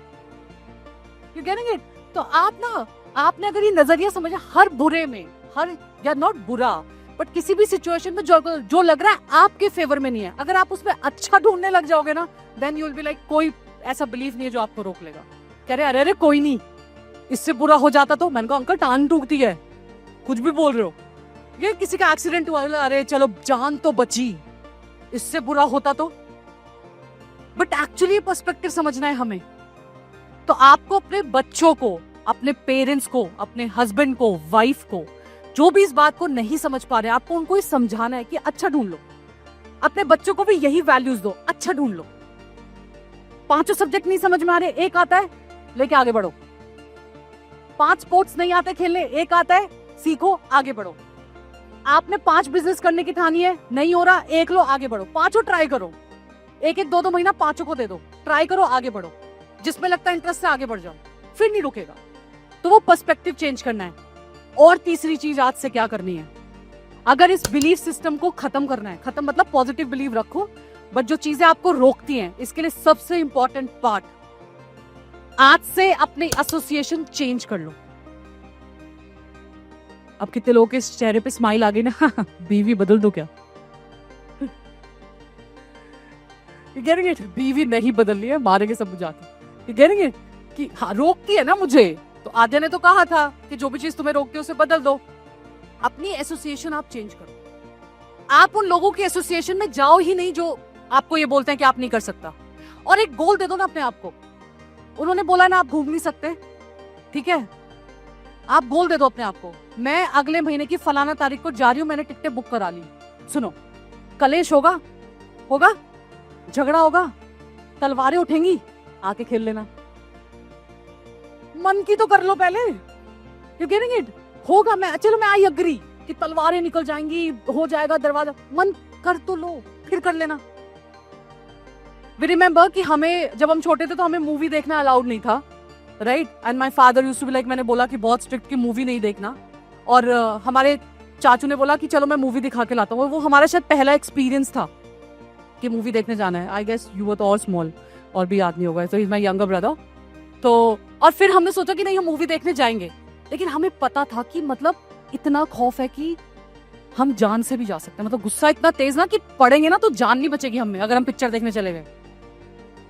You getting it? तो आपने अगर ये नजरिया समझा, हर बुरे में, हर या नॉट बुरा बट किसी भी सिचुएशन में जो लग रहा है आपके फेवर में नहीं है, अगर आप उसमें अच्छा ढूंढने लग जाओगे ना, then you will be like, कोई ऐसा बिलीफ नहीं है जो आपको रोक लेगा। कह रहे अरे कोई नहीं, इससे बुरा हो जाता तो। मैंने कहा अंकल टांग टूटती है, कुछ भी बोल रहे हो। ये किसी का एक्सीडेंट हुआ, अरे चलो जान तो बची, इससे बुरा होता तो। बट एक्चुअली पर्सपेक्टिव समझना है हमें। तो आपको अपने बच्चों को, अपने पेरेंट्स को, अपने हस्बैंड को, वाइफ को, जो भी इस बात को नहीं समझ पा रहे, आपको उनको ये समझाना है कि अच्छा ढूंढ लो। अपने बच्चों को भी यही वैल्यूज दो, अच्छा ढूंढ लो। 5 सब्जेक्ट नहीं समझ में आ रहे, एक आता है लेके आगे बढ़ो। 5 स्पोर्ट्स नहीं आते खेलने, एक आता है सीखो, आगे बढ़ो। आपने 5 बिजनेस करने की ठानी है, नहीं हो रहा, एक लो, आगे बढ़ो, 5 ट्राई करो, एक 2 महीना 5 को दे दो, ट्राई करो, आगे बढ़ो, जिसमें लगता है इंटरेस्ट से आगे बढ़ जाओ, फिर नहीं रुकेगा। तो वो पर्सपेक्टिव चेंज करना है। और तीसरी चीज आज से क्या करनी है, अगर इस बिलीफ सिस्टम को खत्म करना है, खत्म मतलब पॉजिटिव बिलीव रखो, बट जो चीजें आपको रोकती हैं, इसके लिए सबसे इंपॉर्टेंट पार्ट, आज से अपनी एसोसिएशन चेंज कर लो। अब कितने लोगों के चेहरे पे स्माइल आ गई ना, बीवी बदल दो क्या? Getting it? बीवी नहीं बदलनी है, मारेंगे सब मुझे आके। Getting it? कि हाँ, रोकती है ना मुझे, तो आद्या ने तो कहा था कि जो भी चीज तुम्हें रोकती है उसे बदल दो। अपनी एसोसिएशन आप चेंज करो। आप उन लोगों की एसोसिएशन में जाओ ही नहीं जो आपको ये बोलते हैं कि आप नहीं कर सकता, और एक गोल दे दो ना अपने आप को। उन्होंने बोला ना आप घूम नहीं सकते, ठीक है, आप गोल दे दो अपने आप को, मैं अगले महीने की फलाना तारीख को जा रही हूँ, मैंने टिकटें बुक करा ली। सुनो, कलेश होगा, झगड़ा होगा, तलवारें उठेंगी, आके खेल लेना। मन की तो कर लो पहले, यू गेटिंग इट? होगा, चलो मैं आई अग्री कि तलवारें निकल जाएंगी, हो जाएगा दरवाजा, मन कर तो लो, फिर कर लेना। वी रिमेम्बर कि हमें जब हम छोटे थे तो हमें मूवी देखना अलाउड नहीं था, right? And my father used to be like, मैंने बोला कि बहुत स्ट्रिक्ट की मूवी नहीं देखना, और हमारे चाचू ने बोला कि चलो मैं मूवी दिखा के लाता हूँ। वो हमारा शायद पहला एक्सपीरियंस था कि मूवी देखने जाना है। आई गेस यू वर तो और स्मॉल, और भी याद नहीं होगा, so he is my younger brother. तो और फिर हमने सोचा कि नहीं हम मूवी देखने जाएंगे, लेकिन हमें पता था कि मतलब इतना खौफ है कि हम जान से भी जा सकते हैं, मतलब गुस्सा इतना तेज ना कि पड़ेंगे ना तो जान नहीं बचेगी हमें अगर हम पिक्चर देखने चले गए।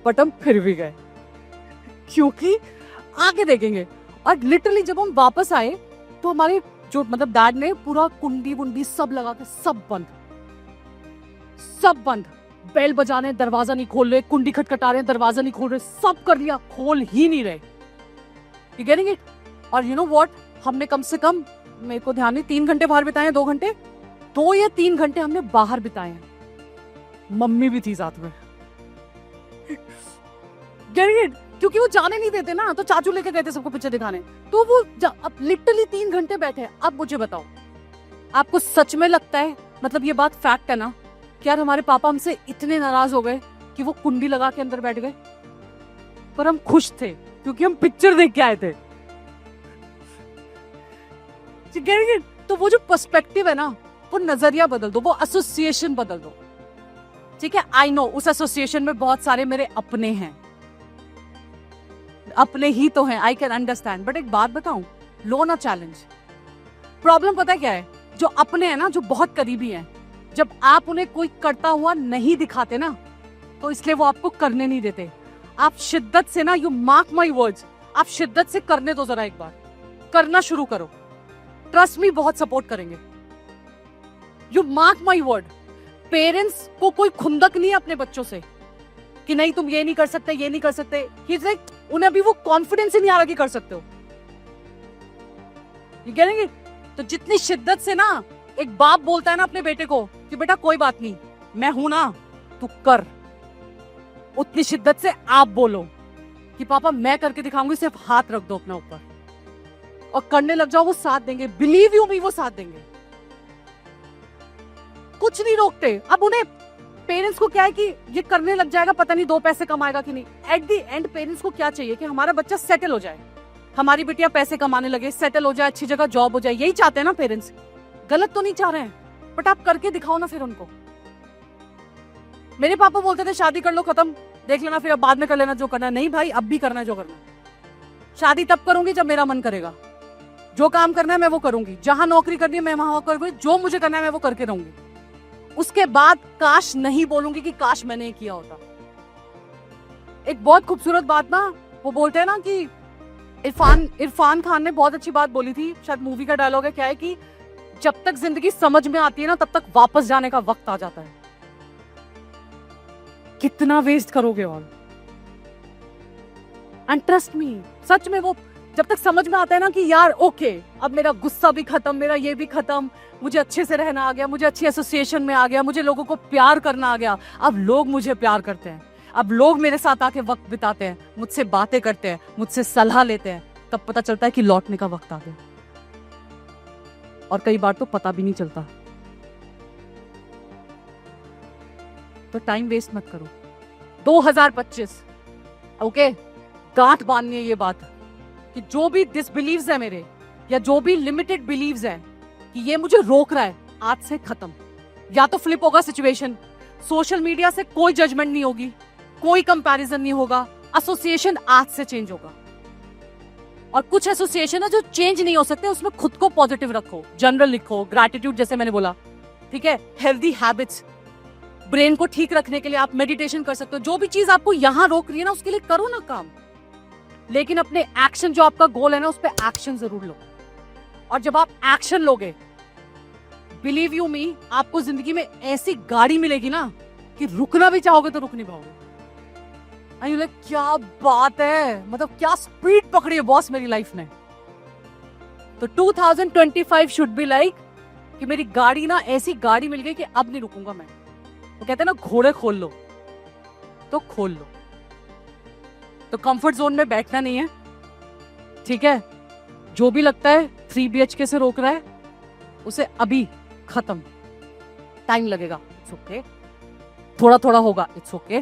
बट हम फिर भी गए क्योंकि आगे देखेंगे। और लिटरली जब हम वापस आए तो हमारे जो मतलब डैड ने पूरा कुंडी वुंडी सब लगा के, सब बंद, बेल बजा रहे, दरवाजा नहीं खोल रहे, कुंडी खटखटा रहे, दरवाजा नहीं खोल रहे, सब कर लिया, खोल ही नहीं रहे। You getting it? और यू नो व्हाट, हमने कम से कम, मेरे को ध्यान नहीं, 3 घंटे बाहर बिताए, 2 घंटे, 2 या 3 घंटे हमने बाहर बिताए हैं। मम्मी भी थी साथ में। Getting it? क्योंकि वो जाने नहीं देते ना, तो चाचू लेके गए थे सबको पिक्चर दिखाने, तो वो अब लिटरली 3 घंटे बैठे। अब मुझे बताओ, आपको सच में लगता है, मतलब ये बात फैक्ट है ना, कि यार हमारे पापा हमसे इतने नाराज हो गए कि वो कुंडी लगा के अंदर बैठ गए, पर हम खुश थे क्योंकि हम पिक्चर देख के आए थे। तो वो जो पर्सपेक्टिव है ना, वो नजरिया बदल दो, वो एसोसिएशन बदल दो, ठीक है? आई नो उस एसोसिएशन में बहुत सारे मेरे अपने हैं, अपने ही तो हैं, आई कैन अंडरस्टैंड। बट एक बात बताऊं, लो ना चैलेंज। प्रॉब्लम पता क्या है, जो अपने हैं ना, जो बहुत करीबी हैं, जब आप उन्हें कोई करता हुआ नहीं दिखाते ना, तो इसलिए वो आपको करने नहीं देते। आप शिद्दत से ना, यू मार्क माई वर्ड्स, आप शिद्दत से करने दो, जरा एक बार करना शुरू करो, ट्रस्ट मी, बहुत सपोर्ट करेंगे। You mark my word, parents को कोई खुंदक नहीं है अपने बच्चों से कि नहीं तुम ये नहीं कर सकते, ये नहीं कर सकते। He's like, उन्हें अभी वो कॉन्फिडेंस ही नहीं आ रहा कि कर सकते हो। You getting it? तो जितनी शिद्दत से ना एक बाप बोलता है ना अपने बेटे को कि बेटा कोई बात नहीं, मैं हूं ना, तू कर, उतनी शिद्दत से आप बोलो कि पापा मैं करके दिखाऊंगी, सिर्फ हाथ रख दो अपने ऊपर और करने लग जाओ, वो साथ देंगे। बिलीव यू मी, वो साथ देंगे, कुछ नहीं रोकते। अब उन्हें, पेरेंट्स को क्या है कि ये करने लग जाएगा, पता नहीं 2 पैसे कमाएगा कि नहीं। एट द एंड पेरेंट्स को क्या चाहिए कि हमारा बच्चा सेटल हो जाए, हमारी बिटिया पैसे कमाने लगे, सेटल हो जाए, अच्छी जगह जॉब हो जाए, यही चाहते हैं ना पेरेंट्स। गलत तो नहीं चाह रहे हैं, बट आप करके दिखाओ ना फिर उनको। मेरे पापा बोलते थे शादी कर लो, खत्म, देख लेना फिर अब बाद में कर लेना जो करना है। नहीं भाई, अब भी करना है जो करना है। शादी तब करूंगी जब मेरा मन करेगा, जो काम करना है मैं वो करूंगी, जहां नौकरी करनी है मैं वहां करूंगी, जो मुझे करना है मैं वो करके रहूंगी। उसके बाद काश नहीं बोलूंगी कि काश मैंने किया होता। एक बहुत खूबसूरत बात ना, वो बोलते हैं ना कि इरफान खान ने बहुत अच्छी बात बोली थी, शायद मूवी का डायलॉग है, क्या है कि जब तक जिंदगी समझ में आती है ना, तब तक वापस जाने का वक्त आ जाता है। कितना वेस्ट करोगे और एंड ट्रस्ट मी, सच में वो जब तक समझ में आता है ना कि यार ओके, अब मेरा गुस्सा भी खत्म, मेरा ये भी खत्म, मुझे अच्छे से रहना आ गया, मुझे अच्छी एसोसिएशन में आ गया, मुझे लोगों को प्यार करना आ गया, अब लोग मुझे प्यार करते हैं, अब लोग मेरे साथ आके वक्त बिताते हैं, मुझसे बातें करते हैं, मुझसे सलाह लेते हैं, तब पता चलता है कि लौटने का वक्त आ गया। और कई बार तो पता भी नहीं चलता तो टाइम वेस्ट मत करो। 2025 ओके, गांठ बांधनी है ये बात कि जो भी डिसबिलीव्स है मेरे, या जो भी लिमिटेड बिलीव्स है कि ये मुझे रोक रहा है, आज से खत्म। या तो फ्लिप होगा सिचुएशन, सोशल मीडिया से कोई जजमेंट नहीं होगी, कोई कंपैरिजन नहीं होगा, एसोसिएशन आज से चेंज होगा। और कुछ एसोसिएशन है जो चेंज नहीं हो सकते, उसमें खुद को पॉजिटिव रखो, जनरल लिखो, ग्रैटिट्यूड जैसे मैंने बोला, ठीक है, हेल्दी हैबिट्स, ब्रेन को ठीक रखने के लिए आप मेडिटेशन कर सकते हो। जो भी चीज आपको यहां रोक रही है ना, उसके लिए करो ना काम, लेकिन अपने एक्शन, जो आपका गोल है ना, उस पर एक्शन जरूर लो। और जब आप एक्शन लोगे, बिलीव यू मी, आपको जिंदगी में ऐसी गाड़ी मिलेगी ना कि रुकना भी चाहोगे तो रुक नहीं पाओगे। क्या बात है, मतलब क्या स्पीड पकड़ी है बॉस मेरी लाइफ ने। तो 2025 शुड बी लाइक कि मेरी गाड़ी ना, ऐसी गाड़ी मिल गई कि अब नहीं रुकूंगा मैं। वो कहते हैं ना, घोड़े खोल लो तो खोल लो। तो कंफर्ट जोन में बैठना नहीं है, ठीक है। जो भी लगता है 3 BHK से रोक रहा है, उसे अभी खत्म। टाइम लगेगा, इट्स ओके, थोड़ा थोड़ा होगा, इट्स ओके।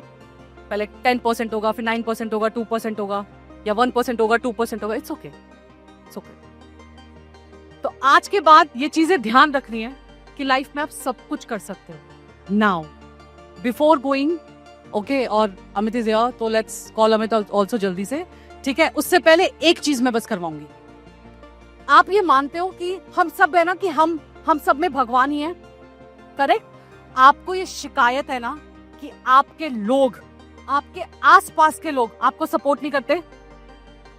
पहले 10% होगा, फिर 9% होगा, 2% होगा, या 1% होगा, 2% होगा, इट्स ओके, इट्स ओके। तो आज के बाद ये चीजें ध्यान रखनी है कि लाइफ में आप सब कुछ कर सकते हो। नाउ बिफोर गोइंग, ओके, और अमित इज हियर, तो लेट्स कॉल अमित ऑल्सो जल्दी से, ठीक है। उससे पहले एक चीज मैं बस करवाऊंगी। आप ये मानते हो कि हम सब है ना, कि हम सब में भगवान ही है, करेक्ट? आपको ये शिकायत है ना कि आपके लोग, आपके आसपास के लोग आपको सपोर्ट नहीं करते।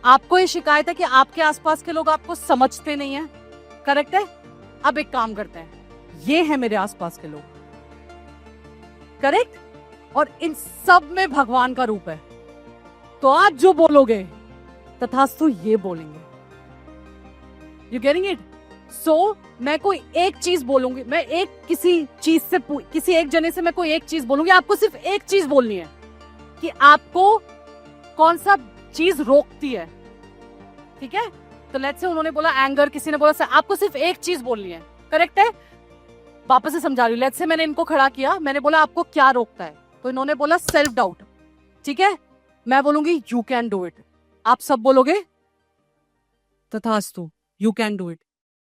आपको ये शिकायत है कि आपके आसपास के लोग आपको समझते नहीं है, करेक्ट है? अब एक काम करते हैं, ये है मेरे आसपास के लोग, करेक्ट, और इन सब में भगवान का रूप है। तो आप जो बोलोगे तथास्तु ये बोलेंगे। You getting it? सो मैं कोई एक चीज बोलूंगी, मैं एक किसी चीज से, किसी एक जने से मैं कोई एक चीज बोलूंगी, आपको सिर्फ एक चीज बोलनी है कि आपको कौन सा चीज रोकती है, ठीक है? तो लेट्स से उन्होंने बोला एंगर, किसी ने बोला, आपको सिर्फ एक चीज बोलनी है, करेक्ट है? वापस से समझा रही हूँ। लेट्स से मैंने इनको खड़ा किया, मैंने बोला आपको क्या रोकता है, तो इन्होंने बोला सेल्फ डाउट, ठीक है। मैं बोलूंगी यू कैन डू इट, आप सब बोलोगे तथास्तु, यू कैन डू इट।